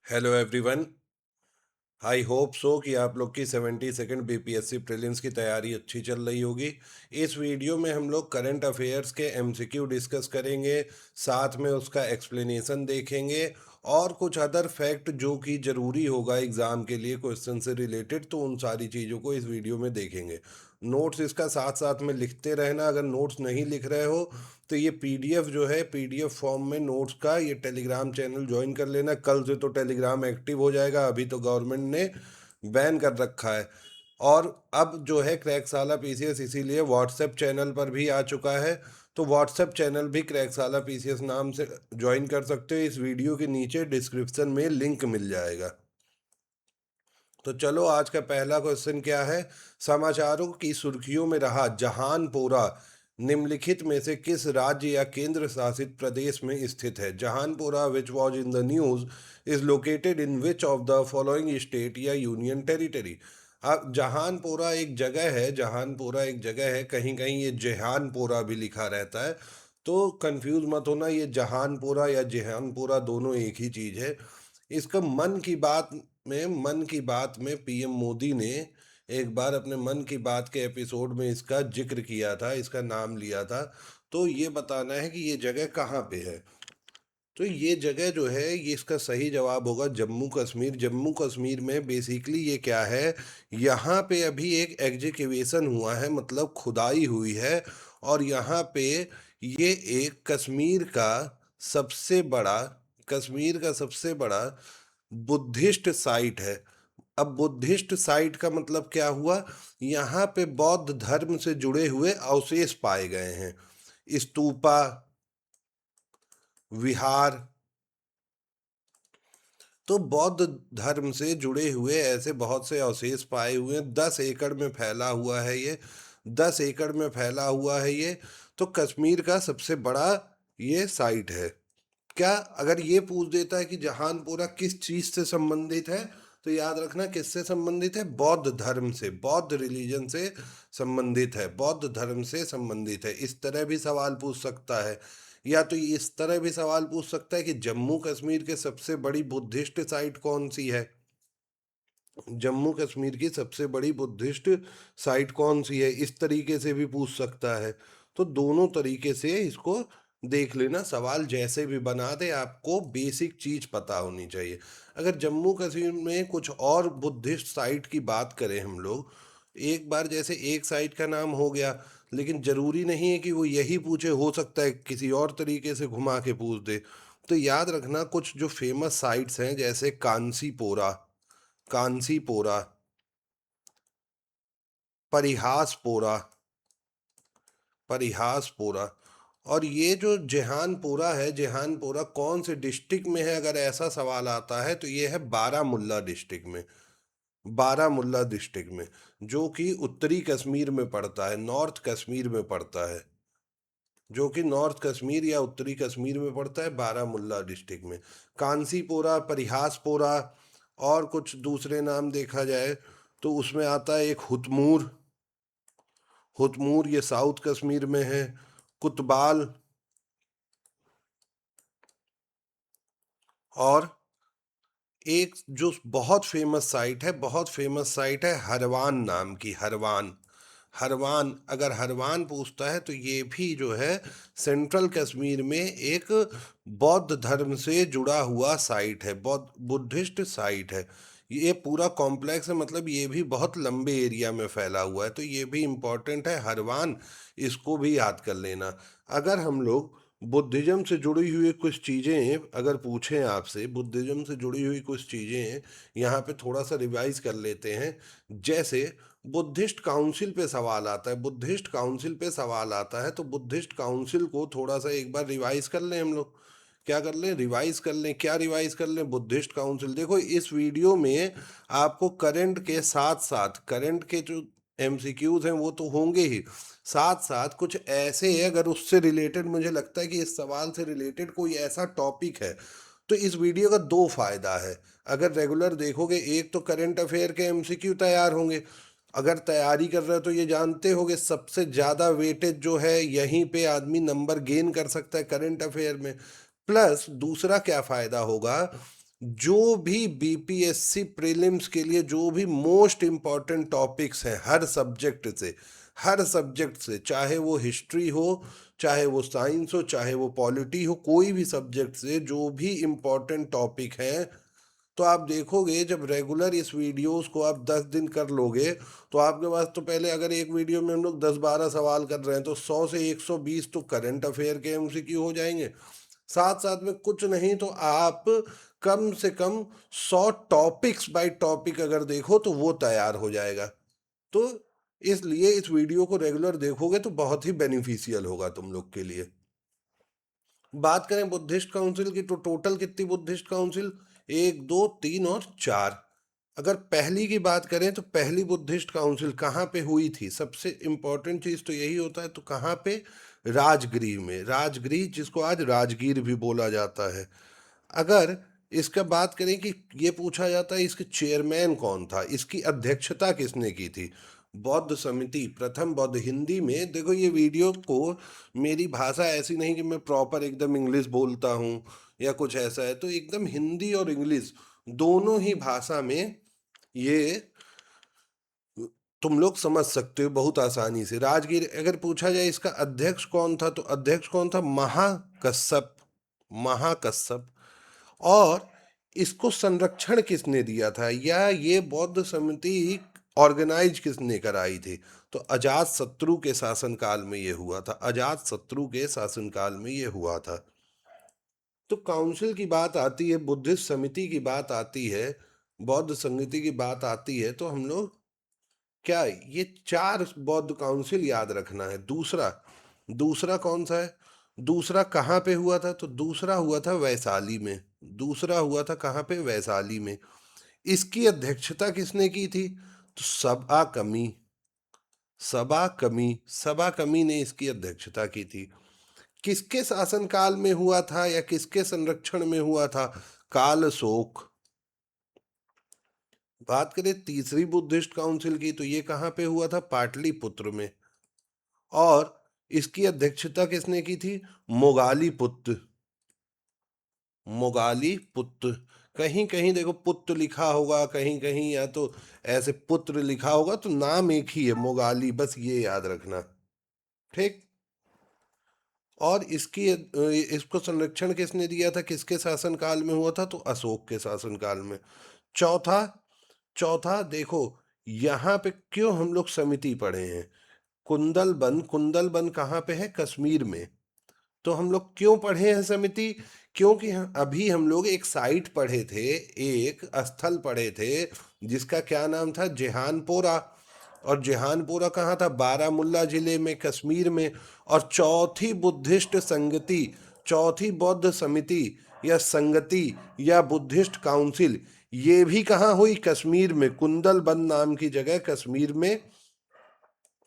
Hello everyone. I hope so कि आप लोग की 72nd बीपीएससी प्रीलिम्स की तैयारी अच्छी चल रही होगी। इस वीडियो में हम लोग करंट अफेयर्स के एमसीक्यू डिस्कस करेंगे, साथ में उसका एक्सप्लेनेशन देखेंगे और कुछ अदर फैक्ट जो कि ज़रूरी होगा एग्ज़ाम के लिए क्वेश्चन से रिलेटेड, तो उन सारी चीज़ों को इस वीडियो में देखेंगे। नोट्स इसका साथ साथ में लिखते रहना। अगर नोट्स नहीं लिख रहे हो तो ये पीडीएफ जो है, पीडीएफ फॉर्म में नोट्स का ये टेलीग्राम चैनल ज्वाइन कर लेना। कल से तो टेलीग्राम एक्टिव हो जाएगा, अभी तो गवर्नमेंट ने बैन कर रखा है। और अब जो है क्रैकसाला पीसीएस इसीलिए व्हाट्सएप चैनल पर भी आ चुका है, तो व्हाट्सएप चैनल भी क्रैकसाला पीसीएस नाम से ज्वाइन कर सकते हो। इस वीडियो के नीचे डिस्क्रिप्शन में लिंक मिल जाएगा। तो चलो, आज का पहला क्वेश्चन क्या है। समाचारों की सुर्खियों में रहा जहानपुरा निम्नलिखित में से किस राज्य या केंद्र शासित प्रदेश में स्थित है। Jahanpura which was in the news is located in which of the following state या यूनियन टेरिटरी। अब जहानपुरा एक जगह है, जहानपुरा एक जगह है, कहीं कहीं ये जेहानपुरा भी लिखा रहता है, तो कंफ्यूज मत होना, ये जहानपुरा या जेहानपुरा दोनों एक ही चीज़ है। इसका मन की बात में पीएम मोदी ने एक बार अपने मन की बात के एपिसोड में इसका जिक्र किया था, इसका नाम लिया था। तो ये बताना है कि ये जगह कहाँ पे है। तो ये जगह जो है, ये इसका सही जवाब होगा जम्मू कश्मीर। जम्मू कश्मीर में बेसिकली ये क्या है, यहाँ पे अभी एक एग्जीक्यूशन हुआ है, मतलब खुदाई हुई है। और यहाँ पे ये एक सबसे बड़ा कश्मीर का सबसे बड़ा बुद्धिस्ट साइट है। अब बुद्धिस्ट साइट का मतलब क्या हुआ, यहाँ पे बौद्ध धर्म से जुड़े हुए अवशेष पाए गए हैं। स्तूपा, विहार, तो बौद्ध धर्म से जुड़े हुए ऐसे बहुत से अवशेष पाए हुए हैं। 10 एकड़ में फैला हुआ है ये, 10 एकड़ में फैला हुआ है ये। तो कश्मीर का सबसे बड़ा ये साइट है। क्या अगर ये पूछ देता है कि जहानपुरा किस चीज से संबंधित है, तो याद रखना किससे संबंधित है, बौद्ध धर्म से, बौद्ध रिलीजन से संबंधित है, बौद्ध धर्म से संबंधित है। इस तरह भी सवाल पूछ सकता है। या तो इस तरह भी सवाल पूछ सकता है कि जम्मू कश्मीर के सबसे बड़ी बुद्धिस्ट साइट कौन सी है, जम्मू कश्मीर की सबसे बड़ी बुद्धिस्ट साइट कौन सी है, इस तरीके से भी पूछ सकता है। तो दोनों तरीके से इसको देख लेना। सवाल जैसे भी बना दे, आपको बेसिक चीज पता होनी चाहिए। अगर जम्मू कश्मीर में कुछ और बुद्धिस्ट साइट की बात करें हम लोग, एक बार जैसे एक साइट का नाम हो गया, लेकिन जरूरी नहीं है कि वो यही पूछे, हो सकता है किसी और तरीके से घुमा के पूछ दे। तो याद रखना, कुछ जो फेमस साइट्स हैं जैसे कांसीपोरा, कांसीपोरा, परिहासपोरा, परिहासपोरा। और ये जो जेहानपुरा है, जेहानपुरा कौन से डिस्ट्रिक्ट में है, अगर ऐसा सवाल आता है तो ये है बारामुल्ला डिस्ट्रिक्ट में, बारामुल्ला डिस्ट्रिक्ट में, जो कि उत्तरी कश्मीर में पड़ता है, नॉर्थ कश्मीर में पड़ता है, जो कि नॉर्थ कश्मीर या उत्तरी कश्मीर में पड़ता है, बारामुल्ला डिस्ट्रिक्ट में। कांसीपोरा, परिहासपोरा, और कुछ दूसरे नाम देखा जाए तो उसमें आता है एक हुतमूर, हुतमूर ये साउथ कश्मीर में है। कुतबाल, और एक जो बहुत फेमस साइट है, बहुत फेमस साइट है हरवान नाम की, हरवान। हरवान, अगर हरवान पूछता है तो ये भी जो है सेंट्रल कश्मीर में एक बौद्ध धर्म से जुड़ा हुआ साइट है, बौद्ध बुद्धिस्ट साइट है। ये पूरा कॉम्प्लेक्स है, मतलब ये भी बहुत लंबे एरिया में फैला हुआ है, तो ये भी इम्पोर्टेंट है हरवान, इसको भी याद कर लेना। अगर हम लोग बुद्धिज्म से जुड़ी हुई कुछ चीज़ें अगर पूछें आपसे, बुद्धिज्म से जुड़ी हुई कुछ चीज़ें यहाँ पे थोड़ा सा रिवाइज कर लेते हैं। जैसे बुद्धिस्ट काउंसिल पे सवाल आता है, बुद्धिस्ट काउंसिल पे सवाल आता है, तो बुद्धिस्ट काउंसिल को थोड़ा सा एक बार रिवाइज कर लें हम लोग। क्या कर लें, रिवाइज कर लें। क्या रिवाइज कर लें, बुद्धिस्ट काउंसिल। देखो, इस वीडियो में आपको करंट के साथ साथ, करंट के जो एमसीक्यूज हैं वो तो होंगे ही, साथ साथ कुछ ऐसे है, अगर उससे रिलेटेड मुझे लगता है कि इस सवाल से रिलेटेड कोई ऐसा टॉपिक है, तो इस वीडियो का दो फायदा है। अगर रेगुलर देखोगे, एक तो करंट अफेयर के एमसीक्यू तैयार होंगे, अगर तैयारी कर रहे हो तो ये जानते होगे सबसे ज़्यादा वेटेज जो है यहीं पे आदमी नंबर गेन कर सकता है, करंट अफेयर में। प्लस दूसरा क्या फ़ायदा होगा, जो भी बीपीएससी प्रीलिम्स के लिए जो भी मोस्ट इम्पॉर्टेंट टॉपिक्स हैं हर सब्जेक्ट से, चाहे वो हिस्ट्री हो, चाहे वो साइंस हो, चाहे वो पॉलिटी हो, कोई भी सब्जेक्ट से जो भी इम्पॉर्टेंट टॉपिक हैं, तो आप देखोगे जब रेगुलर इस वीडियोस को आप 10 दिन कर लोगे, तो आपके पास तो पहले अगर एक वीडियो में हम लोग 10-12 सवाल कर रहे हैं तो 100 से 120 तो करंट अफेयर के एमसीक्यू हो जाएंगे। साथ साथ में कुछ नहीं तो आप कम से कम 100 टॉपिक्स बाय टॉपिक अगर देखो तो वो तैयार हो जाएगा। तो इसलिए इस वीडियो को रेगुलर देखोगे तो बहुत ही बेनिफिशियल होगा तुम लोग के लिए। बात करें बुद्धिस्ट काउंसिल की, तो टोटल कितनी बुद्धिस्ट काउंसिल, 1, 2, 3 और 4। अगर पहली की बात करें तो पहली बुद्धिस्ट काउंसिल कहाँ पे हुई थी, सबसे इम्पोर्टेंट चीज़ तो यही होता है, तो कहाँ पे, राजगृह में। राजगृह जिसको आज राजगीर भी बोला जाता है। अगर इसका बात करें कि ये पूछा जाता है इसके चेयरमैन कौन था, इसकी अध्यक्षता किसने की थी, बौद्ध समिति, प्रथम बौद्ध। हिंदी में देखो, ये वीडियो को, मेरी भाषा ऐसी नहीं कि मैं प्रॉपर एकदम इंग्लिश बोलता हूँ या कुछ ऐसा है, तो एकदम हिंदी और इंग्लिश दोनों ही भाषा में ये तुम लोग समझ सकते हो बहुत आसानी से। राजगीर अगर पूछा जाए इसका अध्यक्ष कौन था, तो अध्यक्ष कौन था, महाकश्यप। महाकश्यप। और इसको संरक्षण किसने दिया था, या ये बौद्ध समिति ऑर्गेनाइज किसने कराई थी, तो अजात शत्रु के शासनकाल में ये हुआ था। अजात शत्रु के शासनकाल में ये हुआ था। तो काउंसिल की बात आती है, बुद्धिस्ट समिति की बात आती है, बौद्ध समिति की बात आती है, तो हम लोग क्या, ये 4 बौद्ध काउंसिल याद रखना है। दूसरा, दूसरा कौन सा है, दूसरा कहाँ पे हुआ था, तो दूसरा हुआ था वैशाली में। दूसरा हुआ था कहाँ पे, वैशाली में। इसकी अध्यक्षता किसने की थी, तो सबा कमी। सबा कमी ने इसकी अध्यक्षता की थी। किसके शासनकाल में हुआ था या किसके संरक्षण में हुआ था, कालशोक। बात करें तीसरी बुद्धिस्ट काउंसिल की, तो ये कहाँ पे हुआ था, पाटलिपुत्र में। और इसकी अध्यक्षता किसने की थी, मोगालीपुत्र। मोगालीपुत्र। कहीं कहीं देखो पुत्र लिखा होगा, कहीं कहीं या तो ऐसे पुत्र लिखा होगा, तो नाम एक ही है, मोगाली, बस ये याद रखना। ठीक। और इसको संरक्षण किसने दिया था, किसके शासनकाल में हुआ था, तो अशोक के शासनकाल में। चौथा, चौथा देखो, यहाँ पे क्यों हम लोग समिति पढ़े हैं, कुंदल बन कहाँ पे है, कश्मीर में। तो हम लोग क्यों पढ़े हैं समिति, क्योंकि अभी हम लोग एक साइट पढ़े थे, एक स्थल पढ़े थे, जिसका क्या नाम था, जेहानपोरा। और जेहानपोरा कहाँ था, बारामुल्ला जिले में, कश्मीर में। और चौथी बुद्धिस्ट संगति, चौथी बौद्ध समिति या संगति या बुद्धिस्ट काउंसिल, ये भी कहाँ हुई, कश्मीर में, कुंदलबन नाम की जगह, कश्मीर में।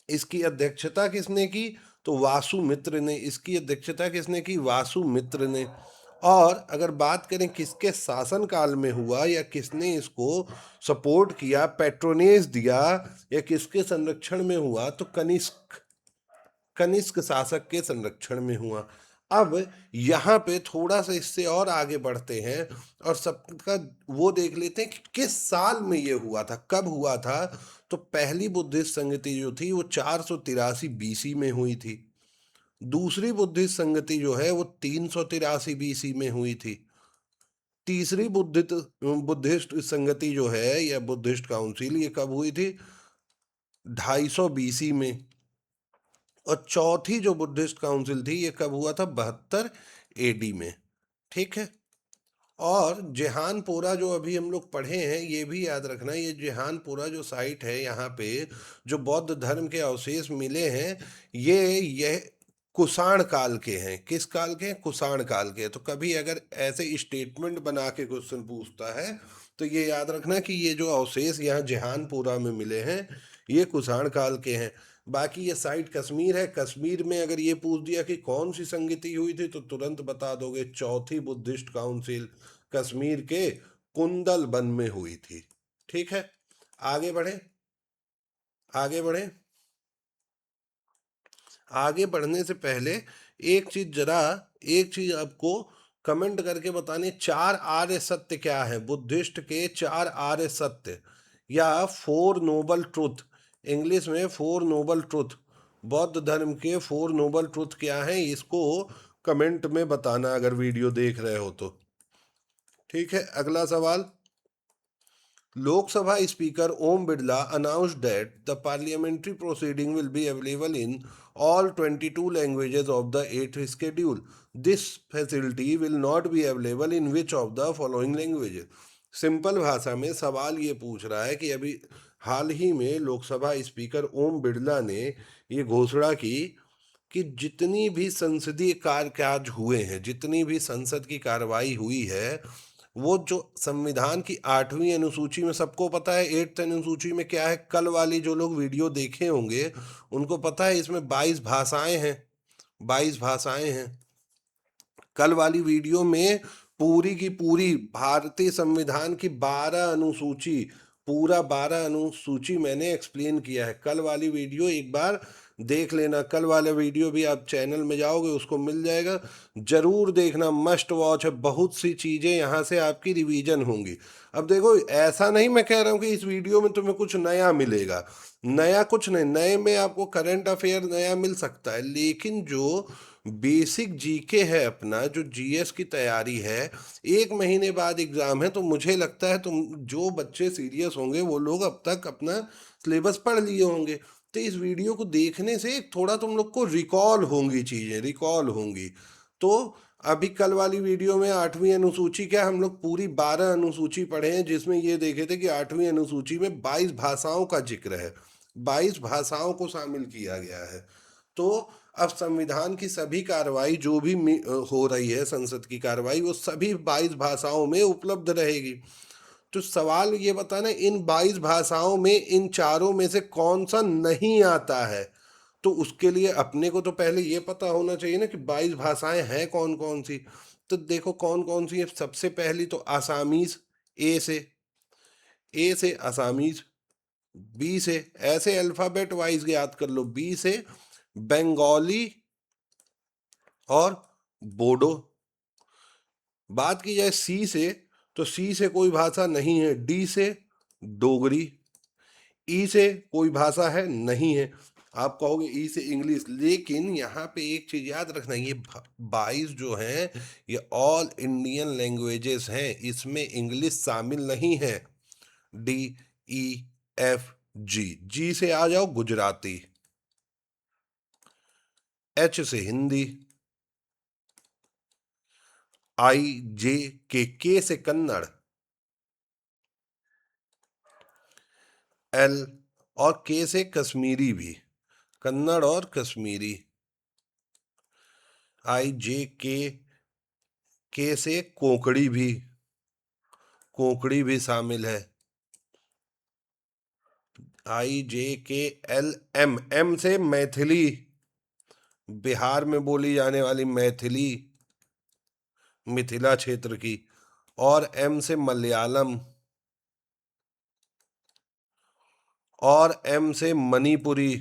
इसकी अध्यक्षता किसने की, तो वासुमित्र ने। इसकी अध्यक्षता किसने की, वासुमित्र ने। और अगर बात करें किसके शासन काल में हुआ या किसने इसको सपोर्ट किया, पेट्रोनेज दिया, या किसके संरक्षण में हुआ, तो कनिष्क। कनिष्क शासक के संरक्षण में हुआ। अब यहाँ पे थोड़ा सा इससे और आगे बढ़ते हैं और सबका वो देख लेते हैं कि किस साल में ये हुआ था, कब हुआ था। तो पहली बुद्धिस्ट संगति जो थी वो 483 बीसी में हुई थी। दूसरी बुद्धिस्ट संगति जो है वो 383 बीसी में हुई थी। तीसरी बुद्धिस्ट संगति जो है या बुद्धिस्ट काउंसिल, ये कब हुई थी, 250 बीसी में। और चौथी जो बुद्धिस्ट काउंसिल थी ये कब हुआ था, 72 एडी में। ठीक है। और जेहानपोरा जो अभी हम लोग पढ़े हैं, ये भी याद रखना, ये जेहानपोरा जो साइट है, यहाँ पे जो बौद्ध धर्म के अवशेष मिले हैं, ये कुषाण काल के हैं। किस काल के हैं, कुषाण काल के हैं। तो कभी अगर ऐसे स्टेटमेंट बना के क्वेश्चन पूछता है, तो ये याद रखना कि ये जो अवशेष यहाँ जेहानपुरा में मिले हैं, ये कुषाण काल के हैं। बाकी ये साइट कश्मीर है, कश्मीर में अगर ये पूछ दिया कि कौन सी संगति हुई थी, तो तुरंत बता दोगे, चौथी बुद्धिस्ट काउंसिल कश्मीर के कुंदल वन में हुई थी। ठीक है। आगे बढ़े, आगे बढ़े। आगे बढ़ने से पहले एक चीज आपको कमेंट करके बताने 4 आर्य सत्य क्या है, बुद्धिस्ट के 4 आर्य सत्य, या 4 नोबल ट्रुथ, इंग्लिश में 4 नोबल ट्रुथ, बौद्ध धर्म के 4 नोबल ट्रुथ क्या है, इसको कमेंट में बताना अगर वीडियो देख रहे हो तो। ठीक है, अगला सवाल। Lok Sabha speaker Om Birla announced that the parliamentary proceeding will be available in all 22 languages of the 8th schedule. This facility will not be available in which of the following languages? Simple भाषा में सवाल ये पूछ रहा है कि अभी हाल ही में लोकसभा स्पीकर ओम बिरला ने ये घोषणा की कि जितनी भी संसदीय काज हुए हैं, जितनी भी संसद की कार्रवाई हुई है, वो जो संविधान की 8वीं अनुसूची में, सबको पता है 8th अनुसूची में क्या है, कल वाली जो लोग वीडियो देखे होंगे उनको पता है इसमें 22 भाषाएं हैं, 22 भाषाएं हैं। कल वाली वीडियो में पूरी की पूरी भारतीय संविधान की 12 अनुसूची, पूरा 12 अनुसूची मैंने एक्सप्लेन किया है। कल वाली वीडियो एक बार देख लेना, कल वाला वीडियो भी आप चैनल में जाओगे उसको मिल जाएगा, जरूर देखना, मस्ट वॉच है। बहुत सी चीज़ें यहाँ से आपकी रिवीजन होंगी। अब देखो, ऐसा नहीं मैं कह रहा हूँ कि इस वीडियो में तुम्हें कुछ नया मिलेगा, नया कुछ नहीं, नए में आपको करंट अफेयर नया मिल सकता है, लेकिन जो बेसिक जीके है, अपना जो जीएस की तैयारी है, 1 महीने बाद एग्जाम है, तो मुझे लगता है तुम जो बच्चे सीरियस होंगे वो लोग अब तक अपना सिलेबस पढ़ लिए होंगे, तो इस वीडियो को देखने से थोड़ा तुम लोग को रिकॉल होंगी, चीज़ें रिकॉल होंगी। तो अभी कल वाली वीडियो में 8वीं अनुसूची क्या, हम लोग पूरी 12 अनुसूची पढ़े हैं, जिसमें ये देखे थे कि 8वीं अनुसूची में 22 भाषाओं का जिक्र है, 22 भाषाओं को शामिल किया गया है। तो अब संविधान की सभी कार्रवाई जो भी हो रही है, संसद की कार्रवाई, वो सभी 22 भाषाओं में उपलब्ध रहेगी। तो सवाल ये बताना, इन 22 भाषाओं में इन चारों में से कौन सा नहीं आता है, तो उसके लिए अपने को तो पहले ये पता होना चाहिए ना कि 22 भाषाएं हैं कौन कौन सी। तो देखो कौन कौन सी है, सबसे पहली तो आसामीज, ए से, ए से आसामीज, बी से, ऐसे अल्फाबेट वाइज याद कर लो, बी से बंगाली और बोडो। बात की जाए सी से, तो सी से कोई भाषा नहीं है, डी से डोगरी, ई से कोई भाषा है नहीं है। आप कहोगे ई से इंग्लिश, लेकिन यहाँ पे एक चीज याद रखना, ये 22 जो हैं ये ऑल इंडियन लैंग्वेजेस हैं, इसमें इंग्लिश शामिल नहीं है। डी, ई, एफ, जी, जी से आ जाओ गुजराती, एच से हिंदी, आई, जे, के से कन्नड़, एल और के से कश्मीरी भी, कन्नड़ और कश्मीरी, आई, जे, के से कोंकणी भी, कोंकणी भी शामिल है। आई, जे, के, एल, एम से मैथिली, बिहार में बोली जाने वाली मैथिली, मिथिला क्षेत्र की, और एम से मलयालम, और एम से मणिपुरी,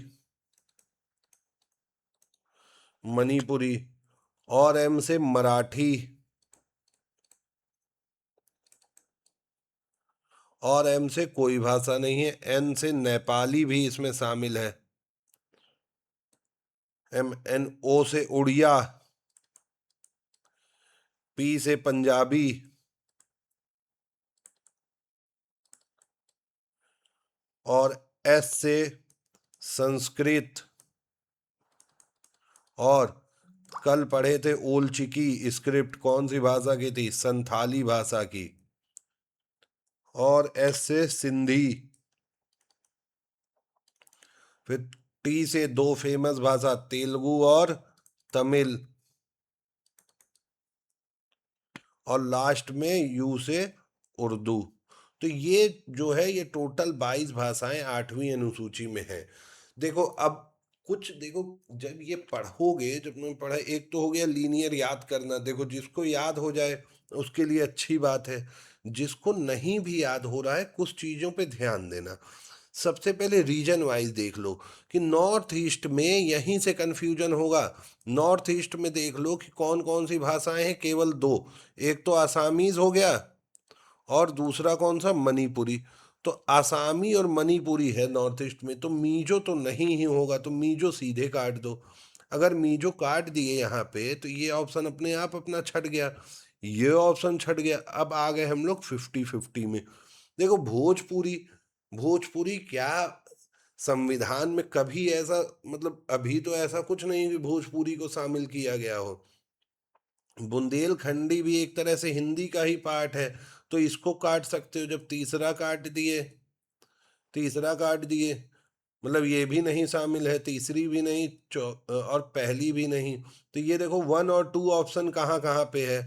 मणिपुरी, और एम से मराठी, और एम से कोई भाषा नहीं है, एन से नेपाली भी इसमें शामिल है, एम एन ओ से उड़िया, पी से पंजाबी, और एस से संस्कृत, और कल पढ़े थे ओलचिकी स्क्रिप्ट, कौन सी भाषा की थी, संथाली भाषा की, और एस से सिंधी। फिर टी से दो फेमस भाषा, तेलुगु और तमिल, और लास्ट में यू से उर्दू। तो ये जो है ये टोटल 22 भाषाएं 8वीं अनुसूची में है। देखो अब कुछ देखो, जब ये पढ़ोगे, जब तुमने पढ़ा, एक तो हो गया लीनियर याद करना, देखो जिसको याद हो जाए उसके लिए अच्छी बात है, जिसको नहीं भी याद हो रहा है कुछ चीज़ों पे ध्यान देना। सबसे पहले रीजन वाइज देख लो कि नॉर्थ ईस्ट में यहीं से कन्फ्यूजन होगा। नॉर्थ ईस्ट में देख लो कि कौन कौन सी भाषाएं हैं, केवल दो। एक तो आसामीज हो गया, और दूसरा कौन सा, मणिपुरी। तो आसामी और मणिपुरी है नॉर्थ ईस्ट में, तो मीजो तो नहीं ही होगा, तो मीजो सीधे काट दो। अगर मीजो काट दिए यहाँ पे तो ये ऑप्शन अपने आप अपना छट गया, ये ऑप्शन छट गया। अब आ गए हम लोग 50-50 में। देखो भोजपुरी, भोजपुरी क्या संविधान में कभी ऐसा, मतलब अभी तो ऐसा कुछ नहीं कि भोजपुरी को शामिल किया गया हो। बुंदेलखंडी भी एक तरह से हिंदी का ही पार्ट है, तो इसको काट सकते हो। जब तीसरा काट दिए, मतलब ये भी नहीं शामिल है, तीसरी भी नहीं, और पहली भी नहीं। तो ये देखो 1 और 2 ऑप्शन कहाँ कहाँ पे है,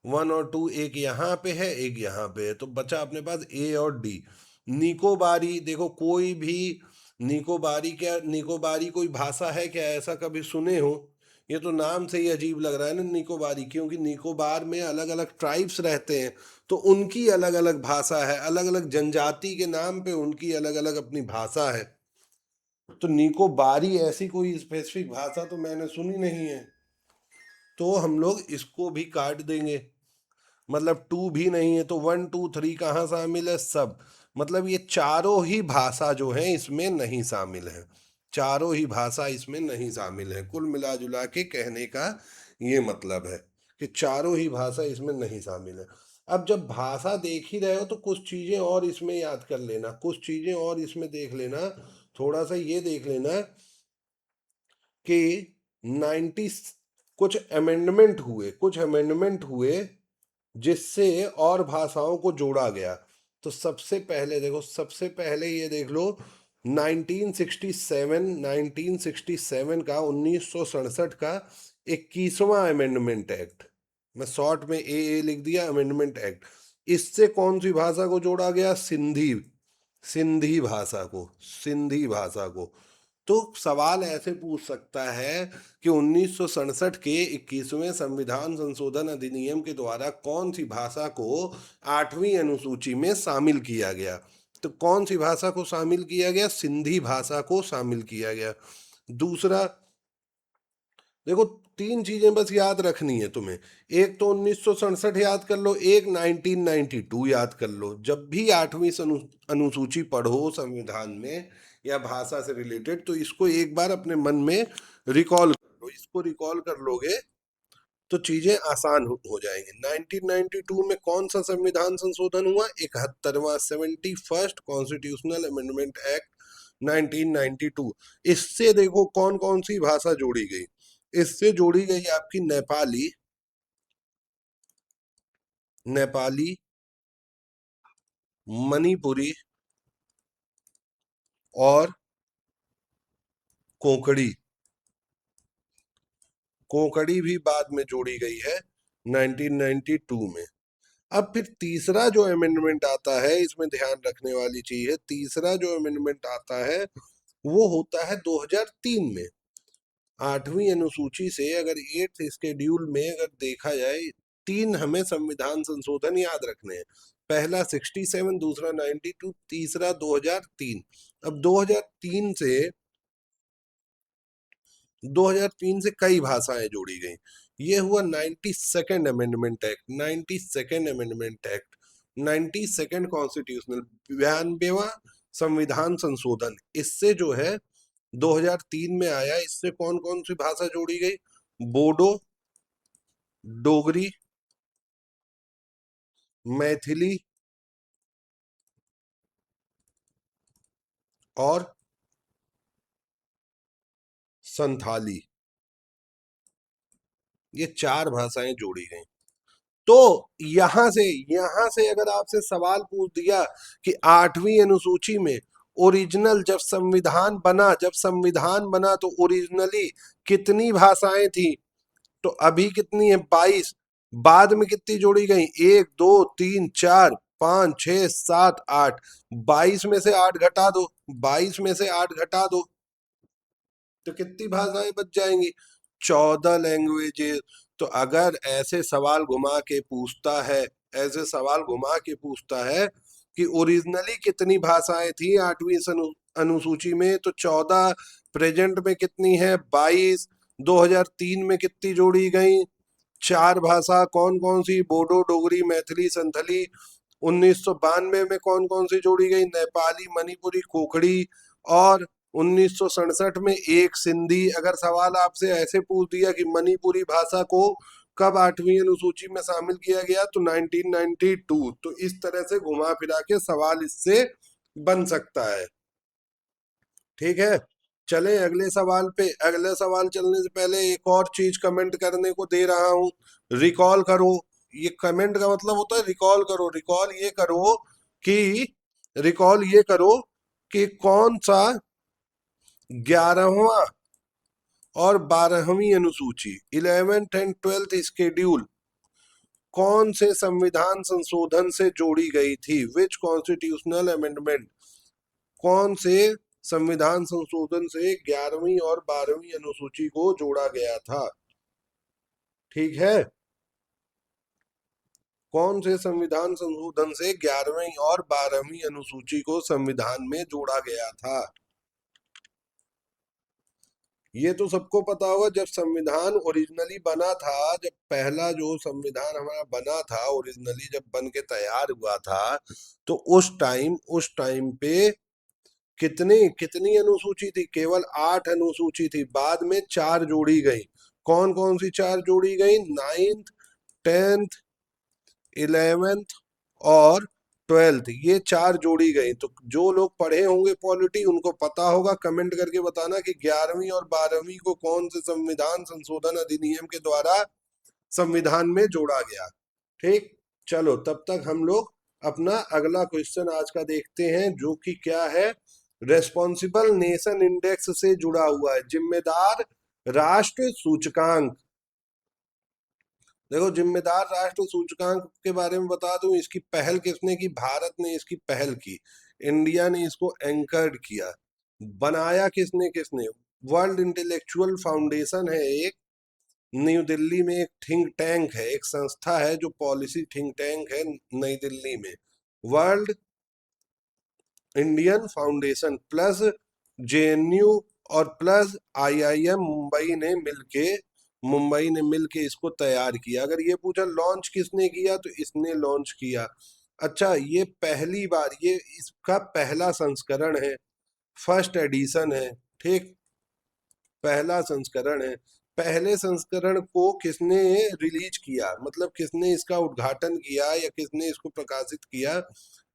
1 और 2 एक यहाँ पे है, एक यहाँ पे है, तो बचा अपने पास A और D। निकोबारी, देखो कोई भी निकोबारी, क्या निकोबारी कोई भाषा है क्या, ऐसा कभी सुने हो? ये तो नाम से ही अजीब लग रहा है ना निकोबारी, क्योंकि निकोबार में अलग अलग ट्राइब्स रहते हैं, तो उनकी अलग अलग भाषा है, अलग अलग जनजाति के नाम पे उनकी अलग अलग अपनी भाषा है। तो निकोबारी ऐसी कोई स्पेसिफिक भाषा तो मैंने सुनी नहीं है, तो हम लोग इसको भी काट देंगे। मतलब 2 भी नहीं है, तो 1, 2, 3 कहाँ शामिल है, सब। मतलब ये चारों ही भाषा जो है इसमें नहीं शामिल है, चारों ही भाषा इसमें नहीं शामिल है। कुल मिला जुला के कहने का ये मतलब है कि चारों ही भाषा इसमें नहीं शामिल है। अब जब भाषा देख ही रहे हो तो कुछ चीजें और इसमें याद कर लेना, कुछ चीजें और इसमें देख लेना। थोड़ा सा ये देख लेना कि 90 कुछ अमेंडमेंट हुए जिससे और भाषाओं को जोड़ा गया। तो सबसे पहले देखो, सबसे पहले ये देख लो, 1967 का 1967 का 21वां अमेंडमेंट एक्ट, मैं शॉर्ट में ए लिख दिया, अमेंडमेंट एक्ट। इससे कौन सी भाषा को जोड़ा गया, सिंधी, सिंधी भाषा को, सिंधी भाषा को। तो सवाल ऐसे पूछ सकता है कि 1967 के 21वें संविधान संशोधन अधिनियम के द्वारा कौन सी भाषा को 8वीं अनुसूची में शामिल किया गया। तो कौन सी भाषा को शामिल किया गया, सिंधी भाषा को शामिल किया गया। दूसरा, देखो 3 चीजें बस याद रखनी है तुम्हें। एक तो 1967 याद कर लो, एक 1992 याद कर लो। जब भी 8वीं अनुसूची पढ़ो संविधान में या भाषा से रिलेटेड, तो इसको एक बार अपने मन में रिकॉल कर लो। इसको रिकॉल कर लोगे तो चीजें आसान हो जाएंगी। 1992 में कौन सा संविधान संशोधन हुआ, 71वां 71st कॉन्स्टिट्यूशनल अमेंडमेंट एक्ट 1992। इससे देखो कौन कौन सी भाषा जोड़ी गई। इससे जोड़ी गई आपकी नेपाली, नेपाली, मणिपुरी और कोंकणी। कोंकणी भी बाद में जोड़ी गई है 1992 में। अब फिर तीसरा जो अमेंडमेंट आता है, इसमें ध्यान रखने वाली चीज है, तीसरा जो अमेंडमेंट आता है वो होता है 2003 में। 8वीं अनुसूची से अगर 8th शेड्यूल में अगर देखा जाए, 3 हमें संविधान संशोधन याद रखने हैं। पहला 67, दूसरा 92, तीसरा 2003। अब 2003 से कई भाषाएं जोड़ी गई। ये हुआ 92nd amendment act 92nd constitutional, 92वां संविधान संशोधन। इससे जो है 2003 में आया। इससे कौन कौन सी भाषा जोड़ी गई, बोडो, डोगरी, मैथिली और संथाली। ये 4 भाषाएं जोड़ी गई। तो यहां से अगर आपसे सवाल पूछ दिया कि 8वीं अनुसूची में ओरिजिनल जब संविधान बना तो ओरिजिनली कितनी भाषाएं थी, तो अभी कितनी है, 22। बाद में कितनी जोड़ी गई, 1, 2, 3, 4, 5, 6, 7, 8। 22 में से 8 घटा दो, 22 में से 8 घटा दो, तो कितनी भाषाएं बच जाएंगी, 14 लैंग्वेजेस। तो अगर ऐसे सवाल घुमा के पूछता है, ऐसे सवाल घुमा के पूछता है कि ओरिजिनली कितनी भाषाएं थी 8वीं अनुसूची में, तो 14, प्रेजेंट में कितनी है 22, 2003 में कितनी जोड़ी गई, 4 भाषा कौन कौन सी, बोडो, डोगरी, मैथिली, संथली। 1992 में कौन कौन सी जोड़ी गई, नेपाली, मणिपुरी, कोकड़ी। और 1967 में एक सिंधी। अगर सवाल आपसे ऐसे पूछ दिया कि मणिपुरी भाषा को कब 8वीं अनुसूची में शामिल किया गया, तो 1992। तो इस तरह से घुमा फिरा के सवाल इससे बन सकता है। ठीक है, चलें अगले सवाल पे। अगले सवाल चलने से पहले एक और चीज कमेंट करने को दे रहा हूं, रिकॉल करो। ये कमेंट का मतलब होता है रिकॉल करो। कि रिकॉल ये करो कि कौन सा 11वां और 12वीं अनुसूची, 11th एंड 12th स्केड्यूल कौन से संविधान संशोधन से जोड़ी गई थी, विच कॉन्स्टिट्यूशनल अमेंडमेंट, कौन से संविधान संशोधन से 11वीं और 12वीं अनुसूची को जोड़ा गया था। ठीक है, कौन से संविधान संशोधन से 11वीं और 12वीं अनुसूची को संविधान में जोड़ा गया था। ये तो सबको पता होगा, जब संविधान ओरिजिनली बना था, जब पहला जो संविधान हमारा बना था ओरिजिनली, जब बन के तैयार हुआ था, तो उस टाइम पे कितनी कितनी अनुसूची थी, केवल 8 अनुसूची थी। बाद में 4 जोड़ी गई। कौन कौन सी 4 जोड़ी गई, 9th, 10th, 11th और 12th, ये 4 जोड़ी गई। तो जो लोग पढ़े होंगे पॉलिटी उनको पता होगा, कमेंट करके बताना कि 11वीं और 12वीं को कौन से संविधान संशोधन अधिनियम के द्वारा संविधान में जोड़ा गया। ठीक, चलो तब तक हम लोग अपना अगला क्वेश्चन आज का देखते हैं, जो कि क्या है, रेस्पॉन्सिबल नेशन इंडेक्स से जुड़ा हुआ है, जिम्मेदार राष्ट्र सूचकांक। देखो, जिम्मेदार राष्ट्र सूचकांक के बारे में बता दूं, इसकी पहल किसने की, भारत ने इसकी पहल की, इंडिया ने इसको एंकर्ड किया। बनाया किसने किसने, वर्ल्ड इंटेलेक्चुअल फाउंडेशन है एक, न्यू दिल्ली में एक थिंक टैंक है, एक संस्था है जो पॉलिसी थिंक टैंक है नई दिल्ली में, world Indian foundation plus JNU और प्लस आईआईएम मुंबई ने मिलके इसको तैयार किया। अगर ये पूछा लॉन्च किसने किया, तो इसने लॉन्च किया। अच्छा, ये पहली बार, ये इसका पहला संस्करण है, फर्स्ट एडिशन है। ठीक, पहला संस्करण है। पहले संस्करण को किसने रिलीज किया, मतलब किसने इसका उद्घाटन किया या किसने इसको प्रकाशित किया,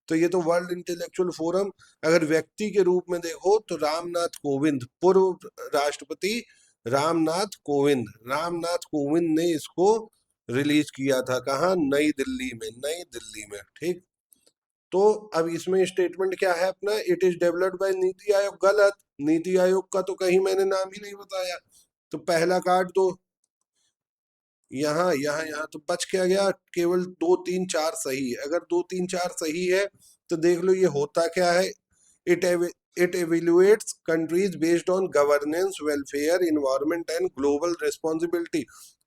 तो ये तो वर्ल्ड इंटेलेक्चुअल फोरम। अगर व्यक्ति के रूप में देखो तो रामनाथ कोविंद, पूर्व राष्ट्रपति रामनाथ कोविंद ने इसको रिलीज किया था। कहाँ, नई दिल्ली में, नई दिल्ली में। ठीक, तो अब इसमें स्टेटमेंट क्या है अपना, it is developed by NITI Aayog. गलत, नीति आयोग का तो कहीं मैंने नाम ही नहीं बताया, तो पहला काट दो। यहाँ तो बच क्या गया, केवल 2 3 4 सही है। अगर 2 3 4 सही है तो देख लो ये होता क्या है, it it evaluates countries based on governance, welfare, environment and global responsibility।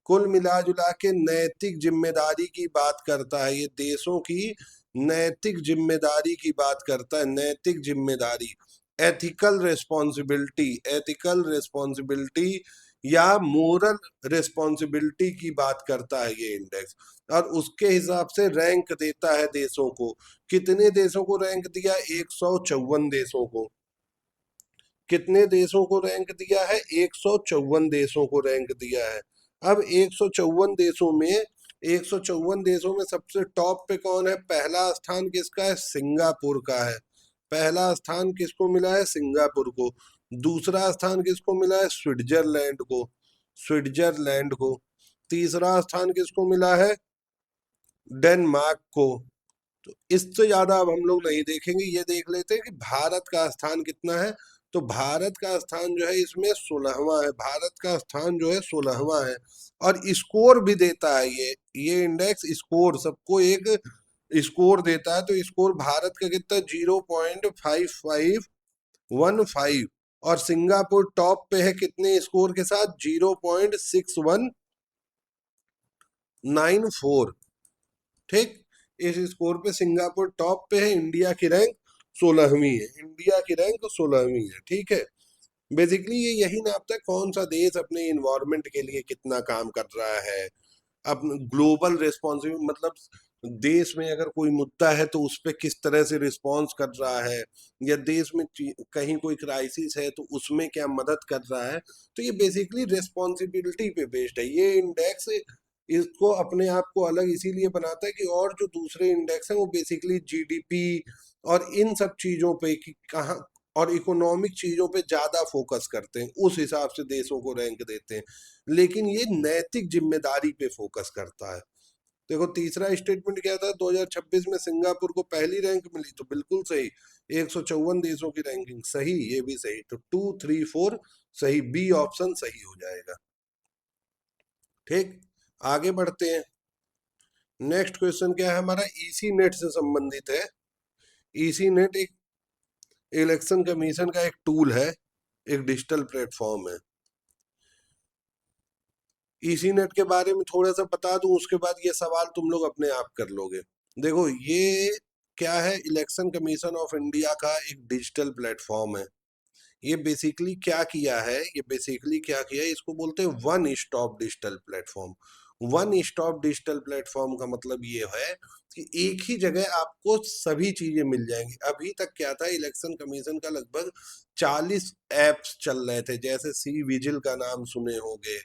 कुल मिला जुला के नैतिक जिम्मेदारी की बात करता है, ये देशों की नैतिक जिम्मेदारी की बात करता है, नैतिक जिम्मेदारी, एथिकल रिस्पॉन्सिबिलिटी या मोरल रिस्पॉन्सिबिलिटी की बात करता है ये इंडेक्स। और उसके हिसाब से रैंक देता है देशों को। कितने देशों को रैंक दिया, 154 देशों को। कितने देशों को रैंक दिया है, 154 देशों को रैंक दिया है। अब 154 देशों में सबसे टॉप पे कौन है, पहला स्थान किसका है, सिंगापुर का है। पहला स्थान किसको मिला है, सिंगापुर को। दूसरा स्थान किसको मिला है, स्विट्जरलैंड को। तीसरा स्थान किसको मिला है, डेनमार्क को। तो इससे ज्यादा अब हम लोग नहीं देखेंगे, ये देख लेते हैं कि भारत का स्थान कितना है। तो भारत का स्थान जो है इसमें 16वां है, भारत का स्थान जो है 16वां है। और स्कोर भी देता है ये इंडेक्स, स्कोर सबको एक स्कोर देता है। तो स्कोर भारत का कितना, 0.5515। और सिंगापुर टॉप पे है कितने स्कोर के साथ, 0.6194। ठीक, इस स्कोर पे सिंगापुर टॉप पे है, इंडिया की रैंक 16वीं है, इंडिया की रैंक 16वीं है। ठीक है, बेसिकली ये यही नापता है कौन सा देश अपने इन्वायरमेंट के लिए कितना काम कर रहा है। अब ग्लोबल रिस्पॉन्सिबिलिटी मतलब देश में अगर कोई मुद्दा है तो उस पर किस तरह से रिस्पॉन्स कर रहा है, या देश में कहीं कोई क्राइसिस है तो उसमें क्या मदद कर रहा है। तो ये बेसिकली रिस्पॉन्सिबिलिटी पे बेस्ड है ये इंडेक्स। इसको अपने आप को अलग इसीलिए बनाता है कि और जो दूसरे इंडेक्स हैं वो बेसिकली जीडीपी और इन सब चीजों पे कि कहाँ और इकोनॉमिक चीजों पे ज्यादा फोकस करते हैं, उस हिसाब से देशों को रैंक देते हैं। लेकिन ये नैतिक जिम्मेदारी पे फोकस करता है। देखो तीसरा स्टेटमेंट क्या था, 2026 में सिंगापुर को पहली रैंक मिली, तो बिल्कुल सही। 154 देशों की रैंकिंग सही, ये भी सही, तो 2, 3, 4 सही, बी ऑप्शन सही हो जाएगा। ठीक, आगे बढ़ते हैं। नेक्स्ट क्वेश्चन क्या है हमारा, ईसी नेट से संबंधित है। ईसी नेट एक इलेक्शन कमीशन का एक टूल है, एक डिजिटल प्लेटफॉर्म है। ईसी नेट के बारे में थोड़ा सा बता दूं, उसके बाद ये सवाल तुम लोग अपने आप कर लोगे। देखो ये क्या है, इलेक्शन कमीशन ऑफ इंडिया का एक डिजिटल प्लेटफॉर्म है। ये बेसिकली क्या किया है, ये बेसिकली क्या किया है, इसको बोलते हैं one stop digital platform. One stop digital platform का मतलब ये है कि एक ही जगह आपको सभी चीजें मिल जाएंगी। अभी तक क्या था, इलेक्शन कमीशन का लगभग 40 एप्स चल रहे थे, जैसे सी विजिल का नाम सुने होंगे,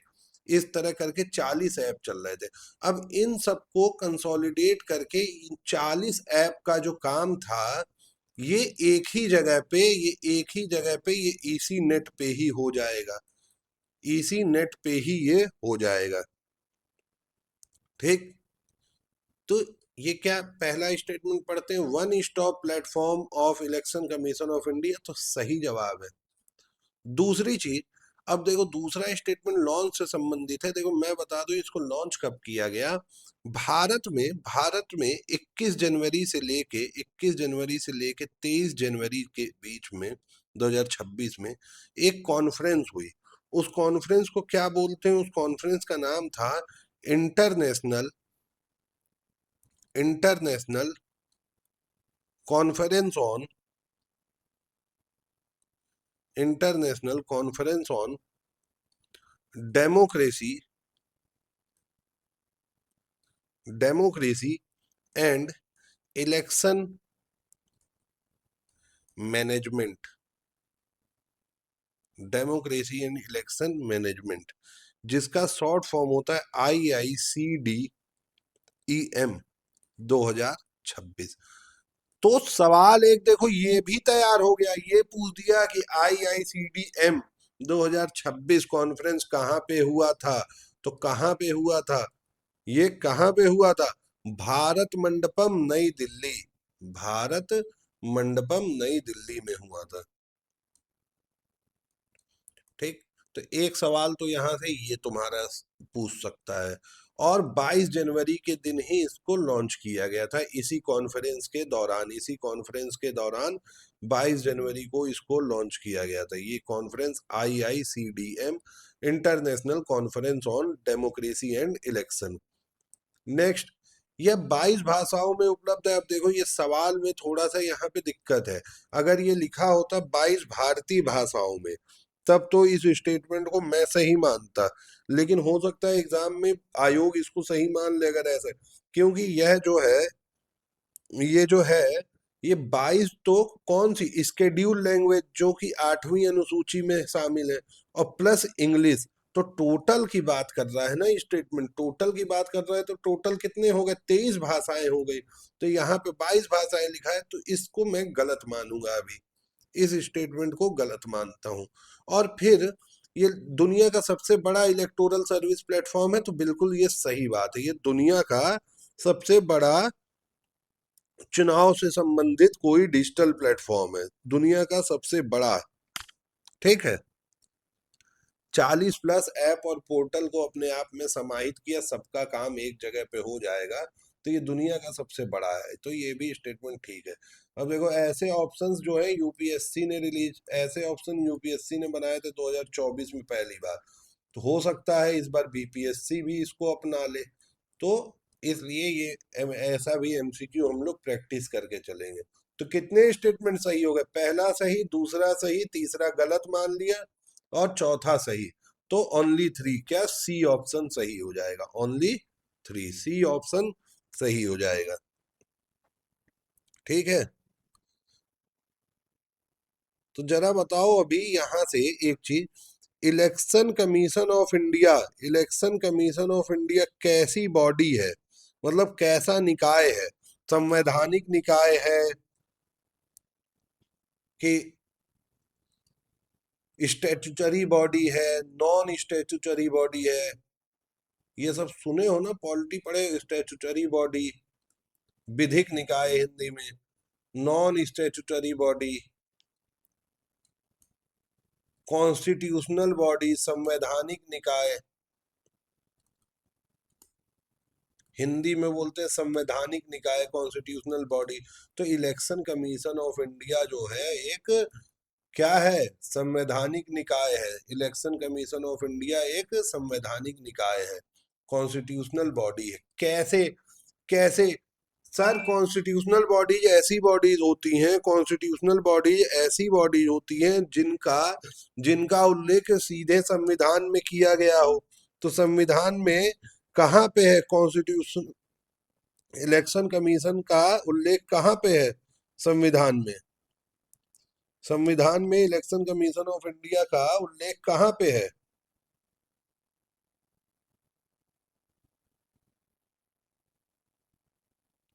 इस तरह करके 40 ऐप चल रहे थे। अब इन सबको कंसोलिडेट करके इन 40 ऐप का जो काम था, ये एक ही जगह पे, ये एक ही जगह पे, ये इसी नेट पे ही हो जाएगा, इसी नेट पे ही ये हो जाएगा। ठीक, तो ये क्या, पहला स्टेटमेंट पढ़ते हैं, one stop platform of election commission of India, तो सही जवाब है। दूसरी चीज, अब देखो दूसरा स्टेटमेंट लॉन्च से संबंधित है। देखो मैं बता दूं इसको लॉन्च कब किया गया। भारत में 21 जनवरी से लेके 23 जनवरी के बीच में 2026 में एक कॉन्फ्रेंस हुई। उस कॉन्फ्रेंस को क्या बोलते हैं, उस कॉन्फ्रेंस का नाम था international international conference on international conference on democracy democracy and election management. Democracy and election management, जिसका शॉर्ट फॉर्म होता है IICDEM 2026। तो सवाल एक देखो ये भी तैयार हो गया, ये पूछ दिया कि IICDM 2026 कॉन्फ्रेंस कहाँ पे हुआ था। तो कहाँ पे हुआ था, ये कहाँ पे हुआ था, भारत मंडपम नई दिल्ली, भारत मंडपम नई दिल्ली में हुआ था। ठीक, तो एक सवाल तो यहां से ये तुम्हारा पूछ सकता है। और 22 जनवरी के दिन ही इसको लॉन्च किया गया था, इसी कॉन्फ्रेंस के दौरान 22 जनवरी को इसको लॉन्च किया गया था। ये conference IICDM, international conference on democracy and election. Next, यह 22 भाषाओं में उपलब्ध है। अब देखो ये सवाल में थोड़ा सा यहाँ पे दिक्कत है, अगर ये लिखा होता 22 भारतीय भाषाओं में, तब तो इस स्टेटमेंट को मैं सही मानता। लेकिन हो सकता है एग्जाम में आयोग इसको सही मान ले अगर ऐसे, क्योंकि ये जो है ये 22 तो कौन सी स्केड्यूल लैंग्वेज जो कि 8वीं अनुसूची में शामिल है, और प्लस इंग्लिश, तो टोटल की बात कर रहा है ना स्टेटमेंट, टोटल की बात कर रहा है, तो टोटल कितने हो गए, 23 भाषाएं हो गई। तो यहाँ पे 22 भाषाएं लिखा है, तो इसको मैं गलत मानूंगा, अभी इस स्टेटमेंट को गलत मानता हूं। और फिर ये दुनिया का सबसे बड़ा इलेक्टोरल सर्विस प्लेटफॉर्म है, तो बिल्कुल ये सही बात है, ये दुनिया का सबसे बड़ा चुनाव से संबंधित कोई डिजिटल प्लेटफॉर्म है, दुनिया का सबसे बड़ा। ठीक है, 40 प्लस ऐप और पोर्टल को अपने आप में समाहित किया, सबका काम एक जगह पे हो जाएगा, तो ये दुनिया का सबसे बड़ा है, तो ये भी स्टेटमेंट ठीक है। अब देखो ऐसे ऑप्शंस जो है यूपीएससी ने रिलीज, ऐसे ऑप्शन यूपीएससी ने बनाए थे 2024 में पहली बार, तो हो सकता है इस बार बीपीएससी भी इसको अपना ले। तो इसलिए ये ऐसा भी एमसीक्यू हम लोग प्रैक्टिस करके चलेंगे। तो कितने स्टेटमेंट सही हो गए? पहला सही, दूसरा सही, तीसरा गलत मान लिया और चौथा सही। तो ओनली 3, क्या सी ऑप्शन सही हो जाएगा? ओनली 3, सी ऑप्शन सही हो जाएगा। ठीक है, तो जरा बताओ अभी यहां से एक चीज, election commission of India, election commission of India कैसी बॉडी है? मतलब कैसा निकाय है? संवैधानिक निकाय है कि स्टैट्यूटरी बॉडी है, नॉन स्टैट्यूटरी बॉडी है? ये सब सुने हो ना, पॉलिटी पढ़े, स्टैट्यूटरी बॉडी, विधिक निकाय हिंदी में, non statutory body, constitutional body, संवैधानिक निकाय, हिंदी में बोलते हैं संवैधानिक निकाय, कॉन्स्टिट्यूशनल बॉडी। तो इलेक्शन कमीशन ऑफ इंडिया जो है एक क्या है? संवैधानिक निकाय है। इलेक्शन कमीशन ऑफ इंडिया एक संवैधानिक निकाय है, कॉन्स्टिट्यूशनल बॉडी है। कैसे? कैसे सर? कॉन्स्टिट्यूशनल बॉडीज ऐसी बॉडीज होती हैं, कॉन्स्टिट्यूशनल बॉडीज ऐसी बॉडीज होती हैं जिनका जिनका उल्लेख सीधे संविधान में किया गया हो। तो संविधान में कहाँ पे है कॉन्स्टिट्यूशन, इलेक्शन कमीशन का उल्लेख कहाँ पे है संविधान में? संविधान में इलेक्शन कमीशन ऑफ इंडिया का उल्लेख कहाँ पे है?